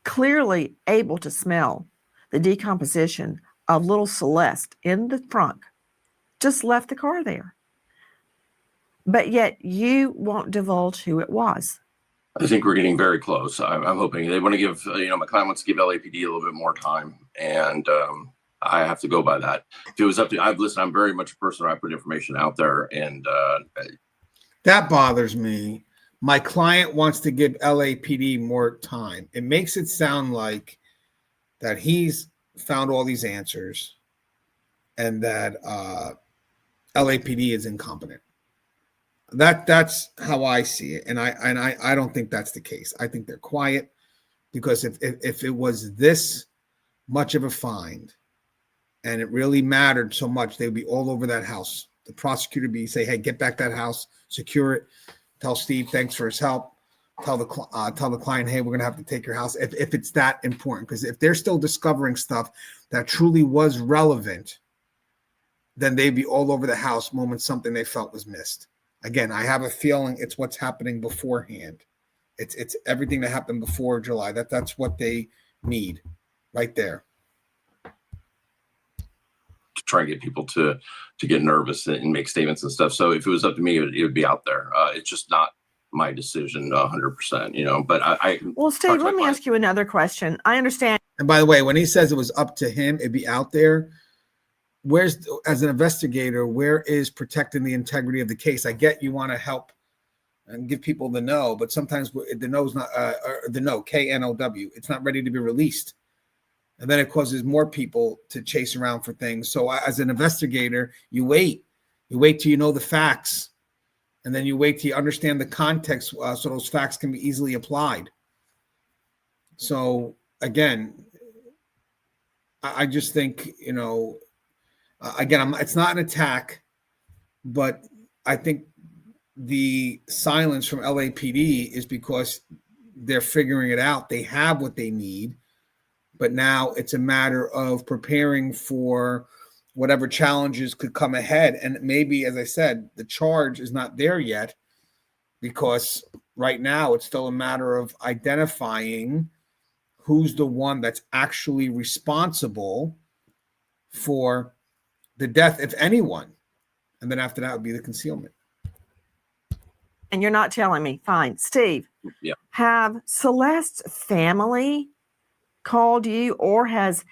clearly able to smell the decomposition of little Celeste in the trunk, just left the car there. But yet, you won't divulge who it was. I think we're getting very close. I'm hoping they want to give, my client wants to give LAPD a little bit more time, and I have to go by that. If it was up to, I'm very much a person where I put information out there, and that bothers me. My client wants to give LAPD more time. It makes it sound like that he's found all these answers, and that LAPD is incompetent. That's how I see it, and I don't think that's the case. I think they're quiet, because if it was this much of a find and it really mattered so much, they would be all over that house. The prosecutor would say, "Hey, get back that house, secure it. Tell Steve thanks for his help. Tell the client, hey, we're gonna have to take your house." If it's that important, because if they're still discovering stuff that truly was relevant, then they'd be all over the house moment something they felt was missed. Again, I have a feeling it's what's happening beforehand. It's everything that happened before July. That's what they need right there. To try and get people to get nervous and make statements and stuff. So if it was up to me, it would be out there. It's just not my decision 100%, but I Well, Steve, let me ask you another question. I understand. And by the way, when he says it was up to him, it'd be out there. As an investigator, where is protecting the integrity of the case? I get you want to help and give people the know, but sometimes the know's not, the know, KNOW, it's not ready to be released. And then it causes more people to chase around for things. So as an investigator, you wait till you know the facts, and then you wait till you understand the context, so those facts can be easily applied. So again, I just think, again, it's not an attack, but I think the silence from LAPD is because they're figuring it out. They have what they need, but now it's a matter of preparing for whatever challenges could come ahead. And maybe, as I said, the charge is not there yet, because right now it's still a matter of identifying who's the one that's actually responsible for the death, if anyone. And then after that would be the concealment. And you're not telling me. Fine. Steve, Yeah. Have Celeste's family called you, or has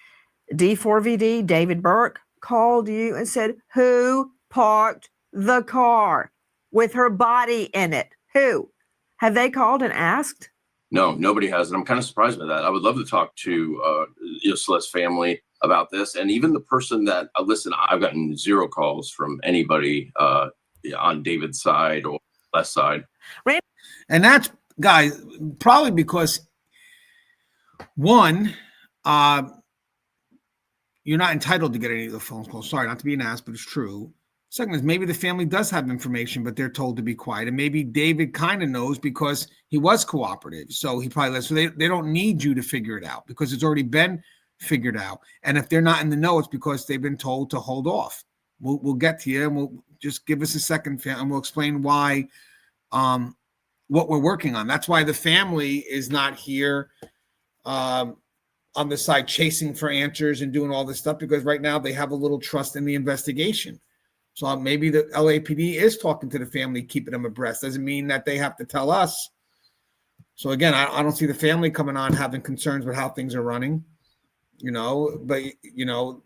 D4vd David Burke called you and said, who parked the car with her body in it? Who? Have they called and asked? No, nobody has. And I'm kind of surprised by that. I would love to talk to Celeste's family about this. And even the person that, listen, I've gotten zero calls from anybody on David's side or left side. And that's, guys, probably because, one, you're not entitled to get any of the phone calls. Sorry, not to be an ass, but it's true. Second is maybe the family does have information, but they're told to be quiet. And maybe David kind of knows because he was cooperative. So he probably lets, so they don't need you to figure it out because it's already been figured out. And if they're not in the know, it's because they've been told to hold off. We'll get to you, and we'll just give us a second, and we'll explain why, what we're working on. That's why the family is not here on the side chasing for answers and doing all this stuff, because right now they have a little trust in the investigation. So maybe the LAPD is talking to the family, keeping them abreast. Doesn't mean that they have to tell us. So again, I don't see the family coming on having concerns with how things are running, but I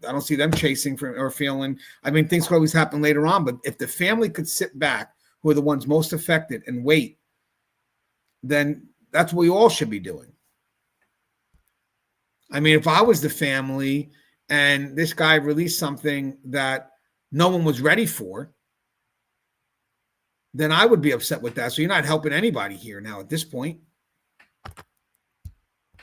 don't see them chasing for or feeling. I mean, things could always happen later on, but if the family could sit back, who are the ones most affected, and wait then that's what we all should be doing. I mean, if I was the family and this guy released something that no one was ready for, then I would be upset with that. So you're not helping anybody here now at this point.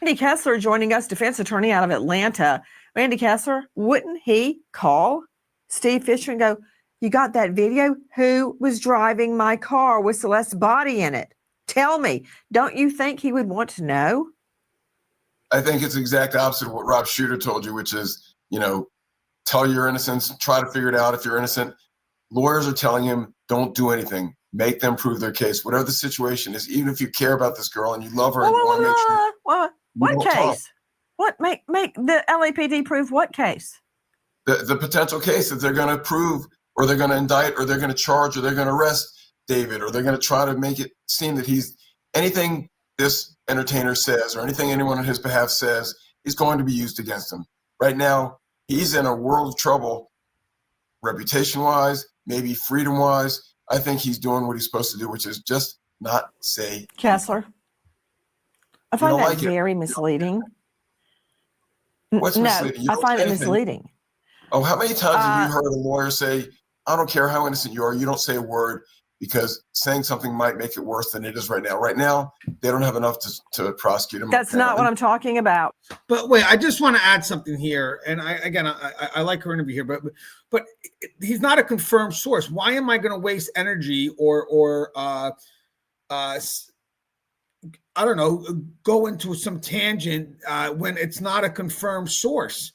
Randy Kessler joining us, defense attorney out of Atlanta. Randy Kessler, wouldn't he call Steve Fisher and go, you got that video? Who was driving my car with Celeste's body in it? Tell me, don't you think he would want to know? I think it's the exact opposite of what Rob Shooter told you, which is, tell your innocence, try to figure it out if you're innocent. Lawyers are telling him, don't do anything. Make them prove their case. Whatever the situation is, even if you care about this girl and you love her and you want to make sure. What case? Talk. What make the LAPD prove what case? The potential case that they're going to prove, or they're going to indict, or they're going to charge, or they're going to arrest David, or they're going to try to make it seem that he's anything this entertainer says or anything anyone on his behalf says is going to be used against him. Right now, he's in a world of trouble, reputation-wise, maybe freedom-wise. I think he's doing what he's supposed to do, which is just not say. Kessler, I find that very misleading. What's misleading? I find it misleading. Oh, how many times have you heard a lawyer say, I don't care how innocent you are, you don't say a word, because saying something might make it worse than it is right now. Right now, they don't have enough to prosecute him. That's not what I'm talking about. But wait, I just want to add something here. And I like her interview here, but he's not a confirmed source. Why am I going to waste energy or I don't know, go into some tangent when it's not a confirmed source?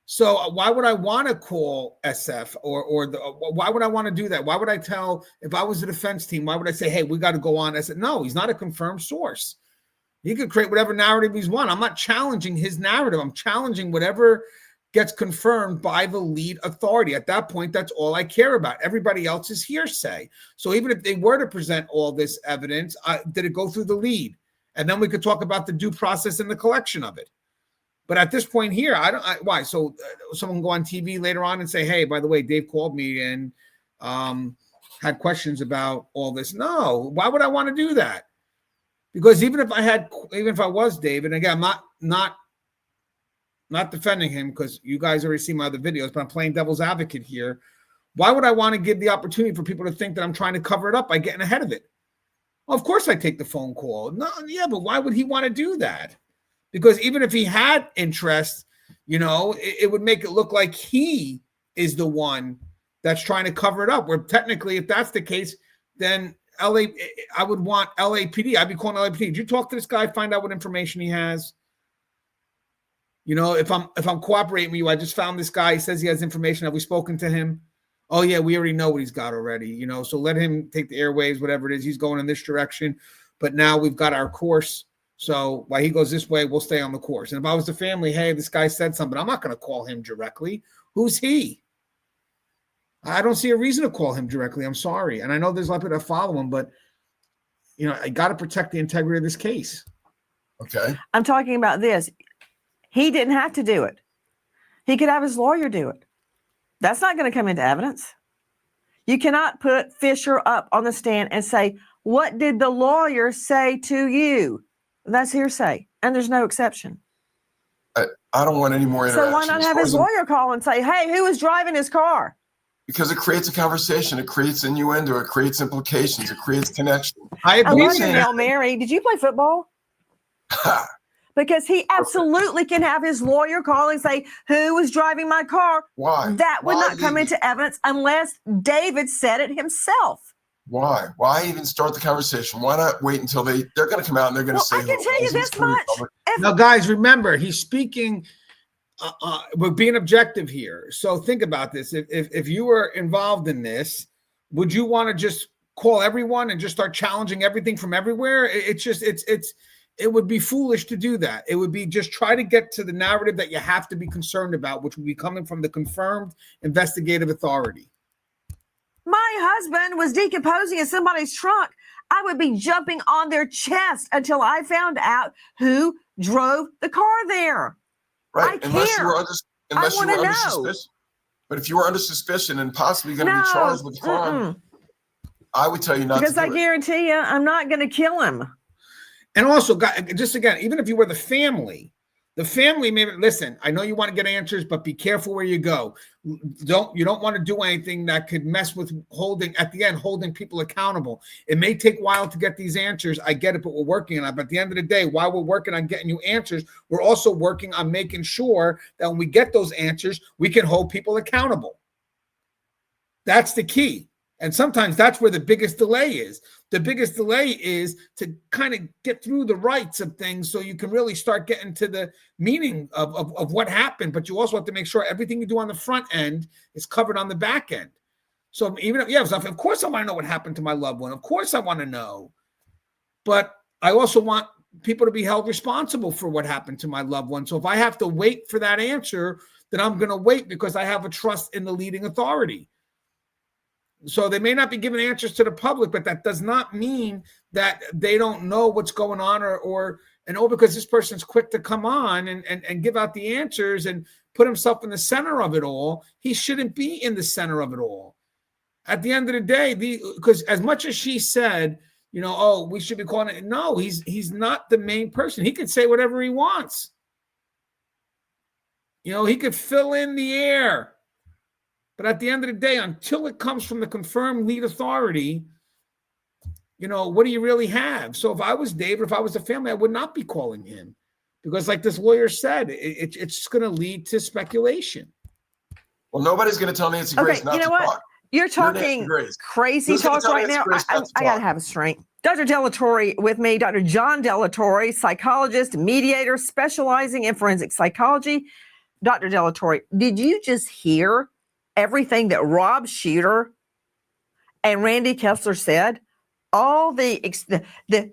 So why would I want to call SF or why would I want to do that? Why would I tell, if I was the defense team, why would I say, hey, we got to go on? I said, no, he's not a confirmed source. He could create whatever narrative he's want. I'm not challenging his narrative. I'm challenging whatever gets confirmed by the lead authority. At that point, that's all I care about. Everybody else is hearsay. So even if they were to present all this evidence, did it go through the lead? And then we could talk about the due process and the collection of it. But at this point here, why? So someone go on TV later on and say, hey, by the way, Dave called me and had questions about all this. No, why would I want to do that? Because even if I was Dave, and again, I'm not defending him because you guys already see my other videos, but I'm playing devil's advocate here. Why would I want to give the opportunity for people to think that I'm trying to cover it up by getting ahead of it? Well, of course I take the phone call. No, yeah, but why would he want to do that? Because even if he had interest, it would make it look like he is the one that's trying to cover it up. Where technically, if that's the case, then I would want LAPD. I'd be calling LAPD. Did you talk to this guy, find out what information he has? If I'm cooperating with you, I just found this guy. He says he has information. Have we spoken to him? Oh yeah, we already know what he's got already. So let him take the airwaves, whatever it is. He's going in this direction. But now we've got our course. So while he goes this way, we'll stay on the course. And if I was the family, hey, this guy said something, I'm not going to call him directly. Who's he? I don't see a reason to call him directly. I'm sorry. And I know there's a lot of people that follow him, but, I got to protect the integrity of this case. Okay. I'm talking about this. He didn't have to do it. He could have his lawyer do it. That's not going to come into evidence. You cannot put Fisher up on the stand and say, what did the lawyer say to you? That's hearsay, and there's no exception. I don't want any more interaction. So why not have his lawyer call and say, hey, who was driving his car? Because it creates a conversation. It creates innuendo. It creates implications. It creates connection. I love you, Hail Mary. Did you play football? Because he absolutely can have his lawyer call and say, who was driving my car? Why? That would not come into evidence unless David said it himself. Why? Why even start the conversation? Why not wait until they're going to come out and they're going to say? I can tell you this much. Now, guys, remember, he's speaking. We're being objective here. So think about this. If you were involved in this, would you want to just call everyone and just start challenging everything from everywhere? It would be foolish to do that. It would be just try to get to the narrative that you have to be concerned about, which would be coming from the confirmed investigative authority. My husband was decomposing in somebody's trunk. I would be jumping on their chest until I found out who drove the car there. Right. Unless you were under suspicion. But if you were under suspicion and possibly going to be charged with crime, I would tell you not to do it. Because I guarantee you, I'm not going to kill him. And also, just again, even if you were the family maybe listen. I know you want to get answers, but be careful where you go. You don't want to do anything that could mess with holding people accountable. It may take a while to get these answers. I get it, but we're working on it. But at the end of the day, while we're working on getting you answers, we're also working on making sure that when we get those answers, we can hold people accountable. That's the key. And sometimes that's where the biggest delay is. The biggest delay is to kind of get through the rights of things so you can really start getting to the meaning of what happened. But you also have to make sure everything you do on the front end is covered on the back end. So even if, of course I want to know what happened to my loved one. Of course I want to know. But I also want people to be held responsible for what happened to my loved one. So if I have to wait for that answer, then I'm going to wait because I have a trust in the leading authority. So they may not be giving answers to the public, but that does not mean that they don't know what's going on or because this person's quick to come on and give out the answers and put himself in the center of it all. He shouldn't be in the center of it all. At the end of the day, because as much as she said, we should be calling it. No, he's not the main person. He could say whatever he wants. He could fill in the air. But at the end of the day, until it comes from the confirmed lead authority, what do you really have? So if I was David, if I was the family, I would not be calling him because like this lawyer said, it's going to lead to speculation. Well, nobody's going to tell Nancy Grace not to talk. You're talking crazy talk right now. I got to have a strength. Dr. Delatorre with me, Dr. John Delatorre, psychologist, mediator, specializing in forensic psychology. Dr. Delatorre, did you just hear everything that Rob Shooter and Randy Kessler said? All the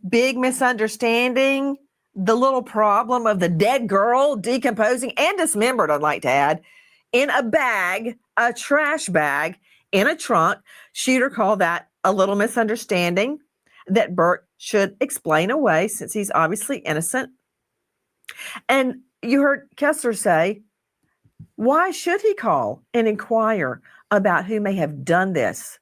big misunderstanding, the little problem of the dead girl decomposing and dismembered, I'd like to add, in a bag, a trash bag, in a trunk. Shooter called that a little misunderstanding that Burke should explain away since he's obviously innocent. And you heard Kessler say, why should he call and inquire about who may have done this?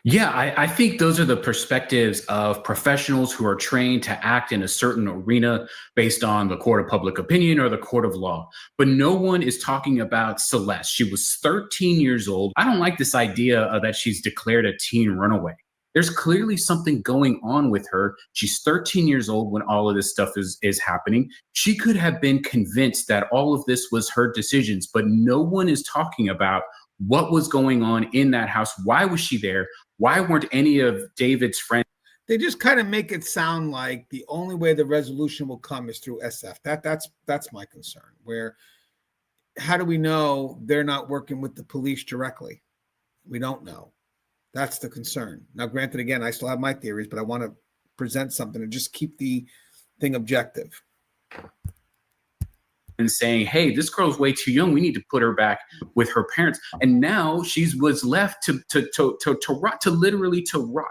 Yeah, I think those are the perspectives of professionals who are trained to act in a certain arena based on the court of public opinion or the court of law. But no one is talking about Celeste. She was 13 years old. I don't like this idea that she's declared a teen runaway. There's clearly something going on with her. She's 13 years old when all of this stuff is happening. She could have been convinced that all of this was her decisions, but no one is talking about what was going on in that house. Why was she there? Why weren't any of David's friends? They just kind of make it sound like the only way the resolution will come is through SF. That's my concern. Where, how do we know they're not working with the police directly? We don't know. That's the concern. Now, granted, again, I still have my theories, but I want to present something and just keep the thing objective. And saying, hey, this girl's way too young. We need to put her back with her parents. And now she was left to rot, literally rot.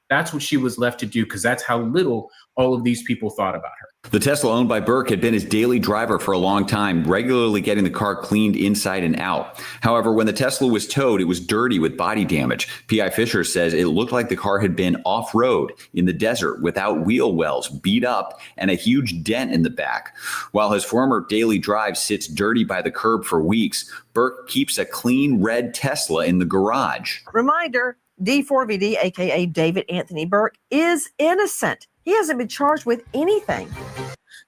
That's what she was left to do because that's how little all of these people thought about her. The Tesla owned by Burke had been his daily driver for a long time, regularly getting the car cleaned inside and out. However, when the Tesla was towed, it was dirty with body damage. P.I. Fisher says it looked like the car had been off-road in the desert without wheel wells, beat up, and a huge dent in the back. While his former daily drive sits dirty by the curb for weeks, Burke keeps a clean red Tesla in the garage. Reminder, D4vd, a.k.a. David Anthony Burke, is innocent. He hasn't been charged with anything.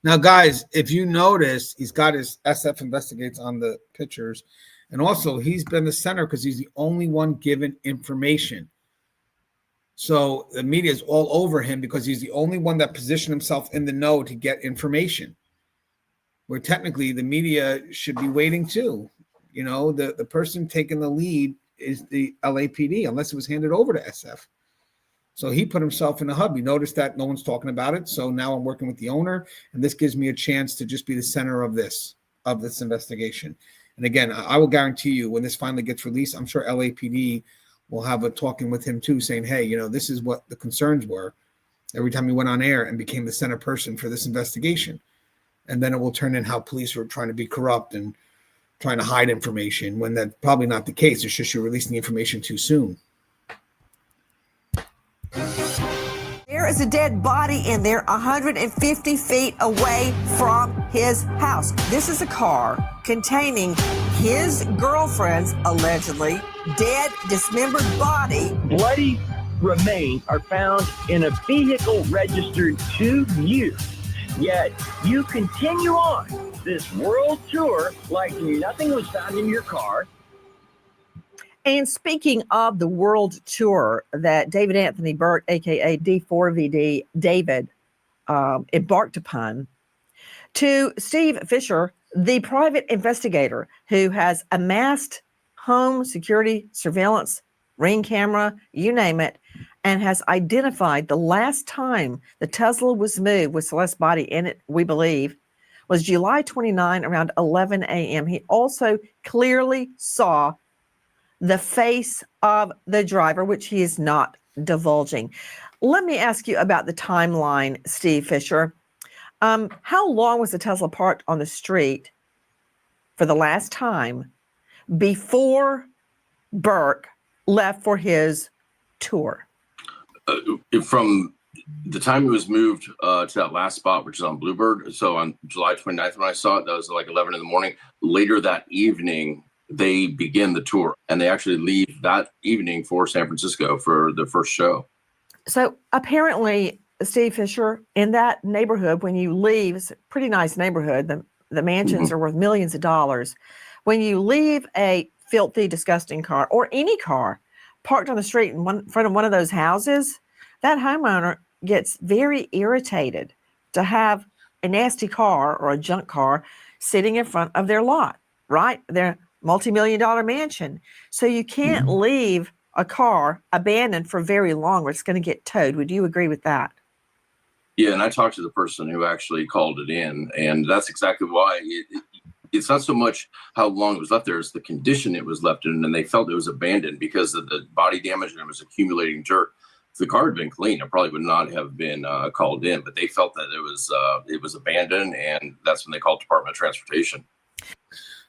Now, guys, if you notice, he's got his SF Investigates on the pictures. And also, he's been the center because he's the only one given information. So the media is all over him because he's the only one that positioned himself in the know to get information. Where technically the media should be waiting too. The person taking the lead is the LAPD, unless it was handed over to SF. So he put himself in the hub. You notice that no one's talking about it. So now I'm working with the owner, and this gives me a chance to just be the center of this investigation. And again, I will guarantee you when this finally gets released, I'm sure LAPD will have a talking with him too, saying, hey, this is what the concerns were every time he went on air and became the center person for this investigation. And then it will turn in how police were trying to be corrupt and trying to hide information when that's probably not the case. It's just you're releasing the information too soon. There is was a dead body in there 150 feet away from his house. This is a car containing his girlfriend's allegedly dead, dismembered body. Bloody remains are found in a vehicle registered to you. Yet you continue on this world tour like nothing was found in your car. And speaking of the world tour that David Anthony Burke, aka D4vd David, embarked upon, to Steve Fisher, the private investigator who has amassed home security surveillance, ring camera, you name it, and has identified the last time the Tesla was moved with Celeste's body in it, we believe, was July 29 around 11 a.m. He also clearly saw the face of the driver, which he is not divulging. Let me ask you about the timeline, Steve Fisher. How long was the Tesla parked on the street for the last time before Burke left for his tour? From the time it was moved to that last spot, which is on Bluebird. So on July 29th, when I saw it, that was like 11 in the morning. Later that evening, they begin the tour, and they actually leave that evening for San Francisco for the first show. So apparently, Steve Fisher, in that neighborhood, when you leave, it's a pretty nice neighborhood. The mansions are worth millions of dollars. When you leave a filthy, disgusting car, or any car parked on the street in front of one of those houses, that homeowner gets very irritated to have a nasty car or a junk car sitting in front of their lot, right? Their multi-million-dollar mansion. So you can't leave a car abandoned for very long or it's going to get towed. Would you agree with that? Yeah, and I talked to the person who actually called it in, and that's exactly why. It's not so much how long it was left there, it's the condition it was left in, and they felt it was abandoned because of the body damage and it was accumulating dirt. If the car had been clean, it probably would not have been called in, but they felt that it was abandoned, and that's when they called Department of Transportation.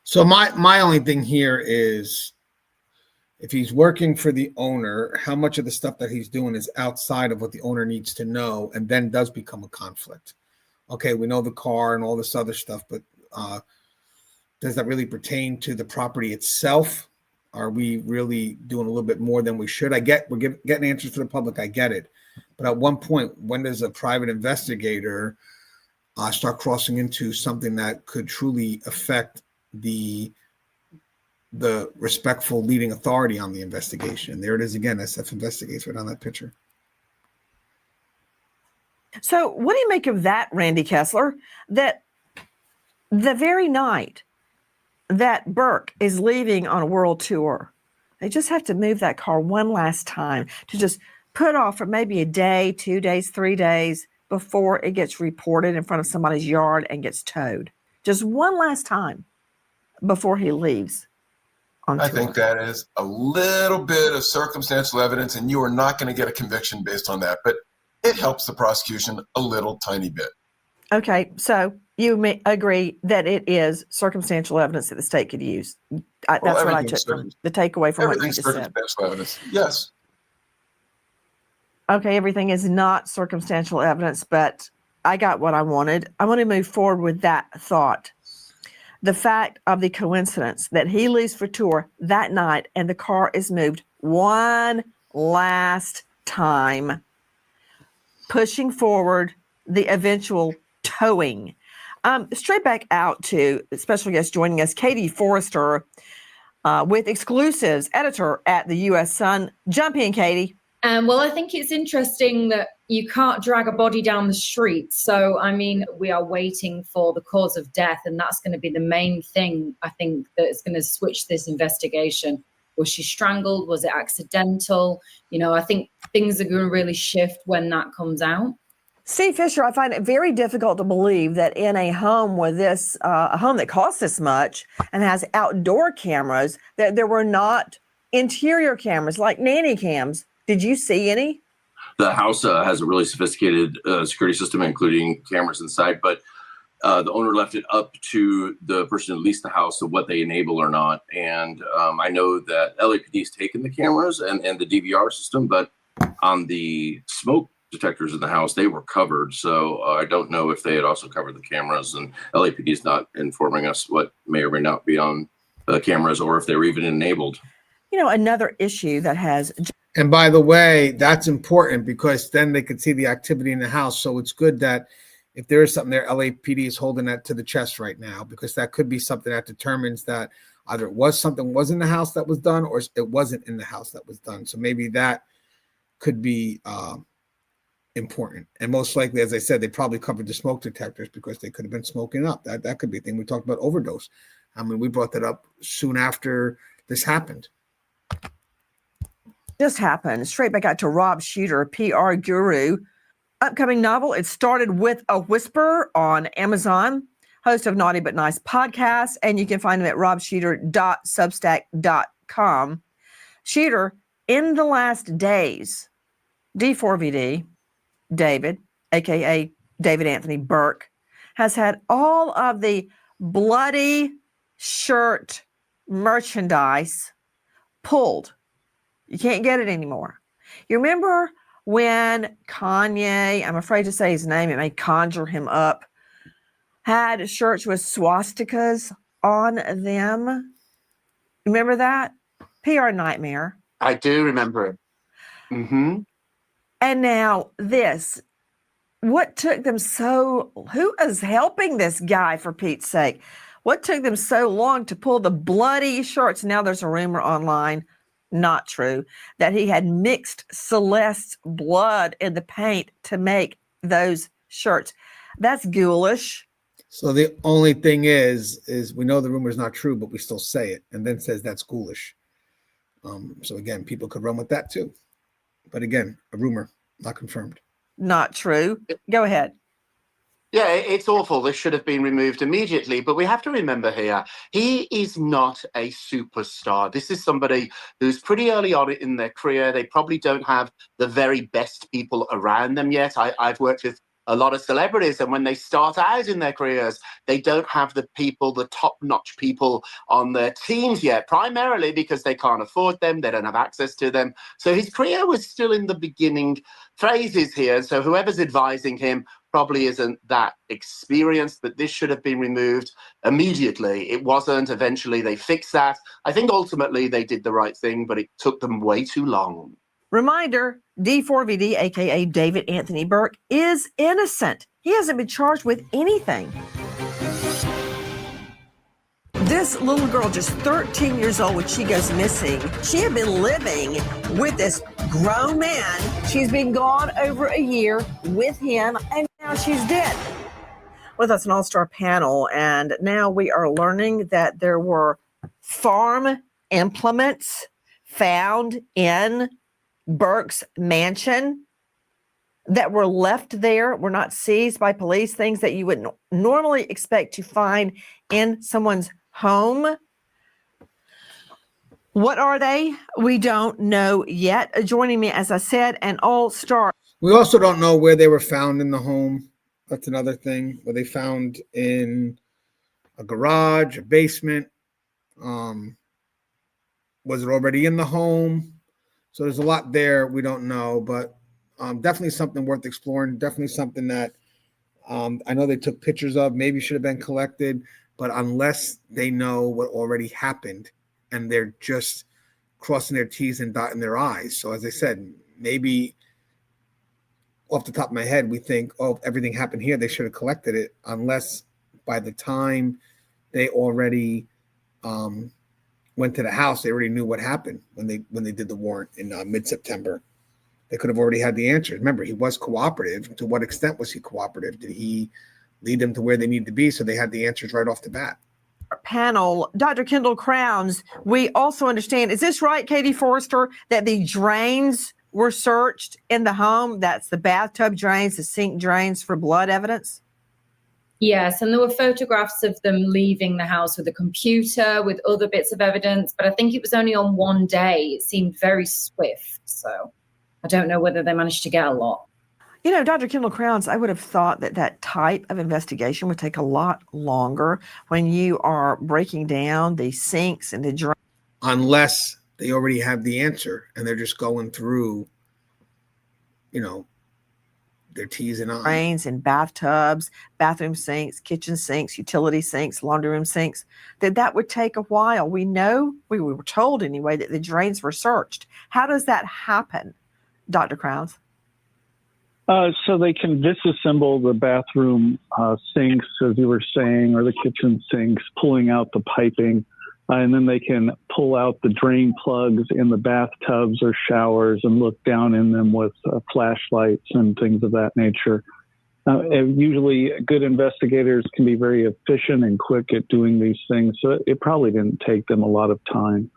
So my only thing here is, if he's working for the owner, how much of the stuff that he's doing is outside of what the owner needs to know and then does become a conflict? Okay, we know the car and all this other stuff, but does that really pertain to the property itself? Are we really doing a little bit more than we should? We're getting answers for the public. I get it. But at one point, when does a private investigator start crossing into something that could truly affect the respectful leading authority on the investigation? There it is again. SF investigates right on that picture. So what do you make of that, Randy Kessler, that the very night that Burke is leaving on a world tour, they just have to move that car one last time to just put off for maybe a day, 2 days, 3 days before it gets reported in front of somebody's yard and gets towed? Just one last time before he leaves on tour. I think that is a little bit of circumstantial evidence, and you are not going to get a conviction based on that, but it helps the prosecution a little tiny bit. Okay, so you may agree that it is circumstantial evidence that the state could use. That's what I took from the takeaway from what you just said. Circumstantial evidence, yes. Okay, everything is not circumstantial evidence, but I got what I wanted. I want to move forward with that thought. The fact of the coincidence that he leaves for tour that night and the car is moved one last time, pushing forward the eventual towing. Straight back out to special guest joining us, Katie Forrester, with exclusives, editor at the U.S. Sun. Jump in, Katie. Well, I think it's interesting that you can't drag a body down the street. So, I mean, we are waiting for the cause of death, and that's going to be the main thing, I think, that's going to switch this investigation. Was she strangled? Was it accidental? You know, I think things are going to really shift when that comes out. Steve Fisher, I find it very difficult to believe that in a home with this, a home that costs this much and has outdoor cameras, that there were not interior cameras like nanny cams. Did you see any? The house has a really sophisticated security system, including cameras inside, but the owner left it up to the person who leased the house of what they enable or not. And I know that LAPD has taken the cameras and the DVR system, but on the smoke detectors in the house, they were covered. So I don't know if they had also covered the cameras, and LAPD is not informing us what may or may not be on the cameras or if they were even enabled. You know, another issue that has. And by the way, that's important because then they could see the activity in the house. So it's good that if there is something there, LAPD is holding that to the chest right now, because that could be something that determines that either it was something was in the house that was done or it wasn't in the house that was done. So maybe that could be important. And most likely, as I said, they probably covered the smoke detectors because they could have been smoking up. That could be a thing. We talked about overdose. I mean, we brought that up soon after this happened. Just happened. Straight back out to Rob Shooter, PR guru. Upcoming novel, It Started With a Whisper on Amazon. Host of Naughty But Nice podcast. And you can find him at robshooter.substack.com. Shooter, in the last days, D4vd, David, a.k.a. David Anthony Burke, has had all of the bloody shirt merchandise pulled. You can't get it anymore. You remember when Kanye, I'm afraid to say his name, it may conjure him up, had shirts with swastikas on them? Remember that? PR nightmare. I do remember it. Mm-hmm. And now this. What took them so, who is helping this guy, for Pete's sake? What took them so long to pull the bloody shirts? Now there's a rumor online, not true, that he had mixed Celeste's blood in the paint to make those shirts. That's ghoulish. So the only thing is we know the rumor is not true, but we still say it, and then says that's ghoulish. So again, people could run with that too. But again, a rumor, not confirmed. Not true. Go ahead. Yeah, it's awful. This should have been removed immediately. But we have to remember here, he is not a superstar. This is somebody who's pretty early on in their career. They probably don't have the very best people around them yet. I've worked with a lot of celebrities, and when they start out in their careers, they don't have the people, the top-notch people on their teams yet, primarily because they can't afford them, they don't have access to them. So his career was still in the beginning phases here. So whoever's advising him probably isn't that experienced, but this should have been removed immediately. It wasn't. Eventually they fixed that. I think ultimately they did the right thing, but it took them way too long. Reminder, D4vd, a.k.a. David Anthony Burke, is innocent. He hasn't been charged with anything. This little girl, just 13 years old when she goes missing, she had been living with this grown man. She's been gone over a year with him, and now she's dead. With us, an all-star panel, and now we are learning that there were farm implements found in Burke's mansion that were left there, were not seized by police, things that you would normally expect to find in someone's home. What are they? We don't know yet. Joining me, as I said, an all-star. We also don't know where they were found in the home. That's another thing. Were they found in a garage, a basement? Was it already in the home? So there's a lot there we don't know, but definitely something worth exploring. Definitely something that I know they took pictures of, maybe should have been collected, but unless they know what already happened and they're just crossing their T's and dotting their I's. So as I said, maybe off the top of my head, we think, oh, everything happened here, they should have collected it, unless by the time they already went to the house, they already knew what happened when they did the warrant in mid-September. They could have already had the answers. Remember, he was cooperative. To what extent was he cooperative? Did he lead them to where they need to be? So they had the answers right off the bat. Panel, Dr. Kendall Crowns, we also understand, is this right, Katie Forrester, that the drains were searched in the home? That's the bathtub drains, the sink drains, for blood evidence? Yes, and there were photographs of them leaving the house with a computer, with other bits of evidence, but I think it was only on one day. It seemed very swift, so I don't know whether they managed to get a lot. You know, Dr. Kendall Crowns, I would have thought that that type of investigation would take a lot longer when you are breaking down the sinks and the drains. Unless they already have the answer and they're just going through, they're teasing on. Drains in bathtubs, bathroom sinks, kitchen sinks, utility sinks, laundry room sinks, that would take a while. We know, we were told anyway, that the drains were searched. How does that happen, Dr. Crowns? So they can disassemble the bathroom sinks, as you were saying, or the kitchen sinks, pulling out the piping, and then they can pull out the drain plugs in the bathtubs or showers and look down in them with flashlights and things of that nature. And usually good investigators can be very efficient and quick at doing these things, so it probably didn't take them a lot of time.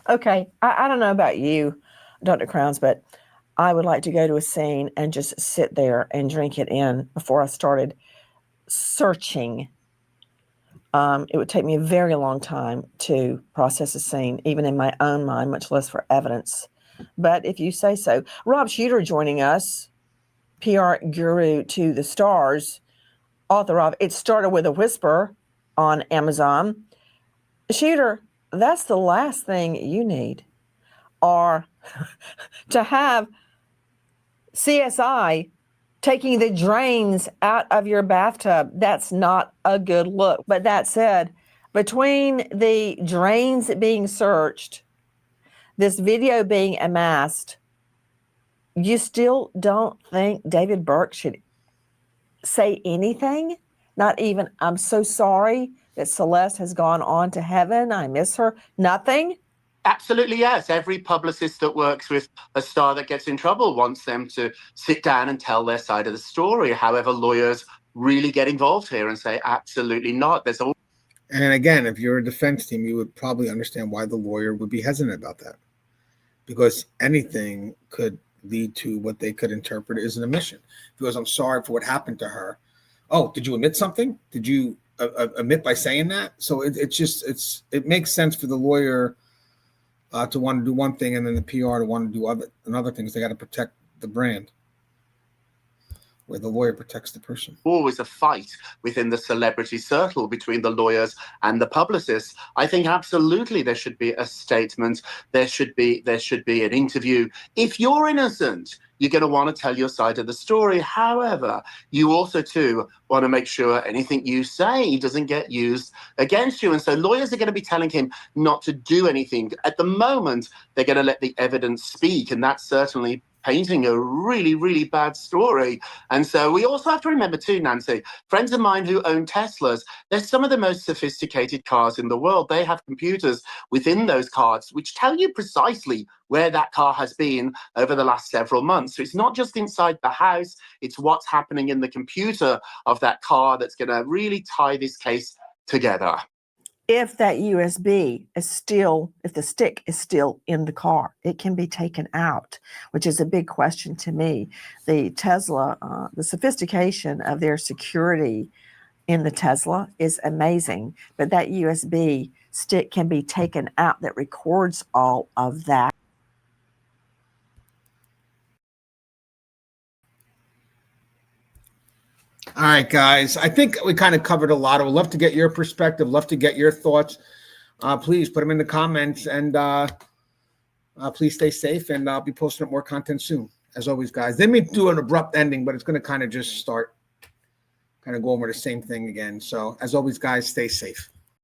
Okay, I don't know about you, Dr. Crowns, but I would like to go to a scene and just sit there and drink it in before I started searching. It would take me a very long time to process a scene, even in my own mind, much less for evidence. But if you say so. Rob Shooter joining us, PR guru to the stars, author of It Started With a Whisper on Amazon. Shooter, that's the last thing you need, or to have CSI taking the drains out of your bathtub. That's not a good look. But that said, between the drains being searched, this video being amassed, you still don't think David Burke should say anything? Not even, I'm so sorry that Celeste has gone on to heaven, I miss her. Nothing? Absolutely, yes. Every publicist that works with a star that gets in trouble wants them to sit down and tell their side of the story. However, lawyers really get involved here and say, absolutely not. And again, if you're a defense team, you would probably understand why the lawyer would be hesitant about that, because anything could lead to what they could interpret as an admission. Because I'm sorry for what happened to her. Oh, did you admit something? Did you admit by saying that? So it makes sense for the lawyer to want to do one thing, and then the PR to want to do another things. They got to protect the brand, where the lawyer protects the person. Always a fight within the celebrity circle between the lawyers and the publicists. I think absolutely there should be a statement. There should be an interview. If you're innocent, you're going to want to tell your side of the story. However, you also too want to make sure anything you say doesn't get used against you. And so lawyers are going to be telling him not to do anything. At the moment, they're going to let the evidence speak, and that's certainly painting a really, really bad story. And so we also have to remember too, Nancy, friends of mine who own Teslas, they're some of the most sophisticated cars in the world. They have computers within those cars which tell you precisely where that car has been over the last several months. So it's not just inside the house, it's what's happening in the computer of that car that's going to really tie this case together. If that USB is still, if the stick is still in the car, it can be taken out, which is a big question to me. The Tesla, the sophistication of their security in the Tesla is amazing, but that USB stick can be taken out that records all of that. All right, guys. I think we kind of covered a lot. I would love to get your perspective, love to get your thoughts. Please put them in the comments, and please stay safe, and I'll be posting up more content soon. As always, guys. They may do an abrupt ending, but it's going to kind of just start, kind of go over the same thing again. So as always, guys, stay safe.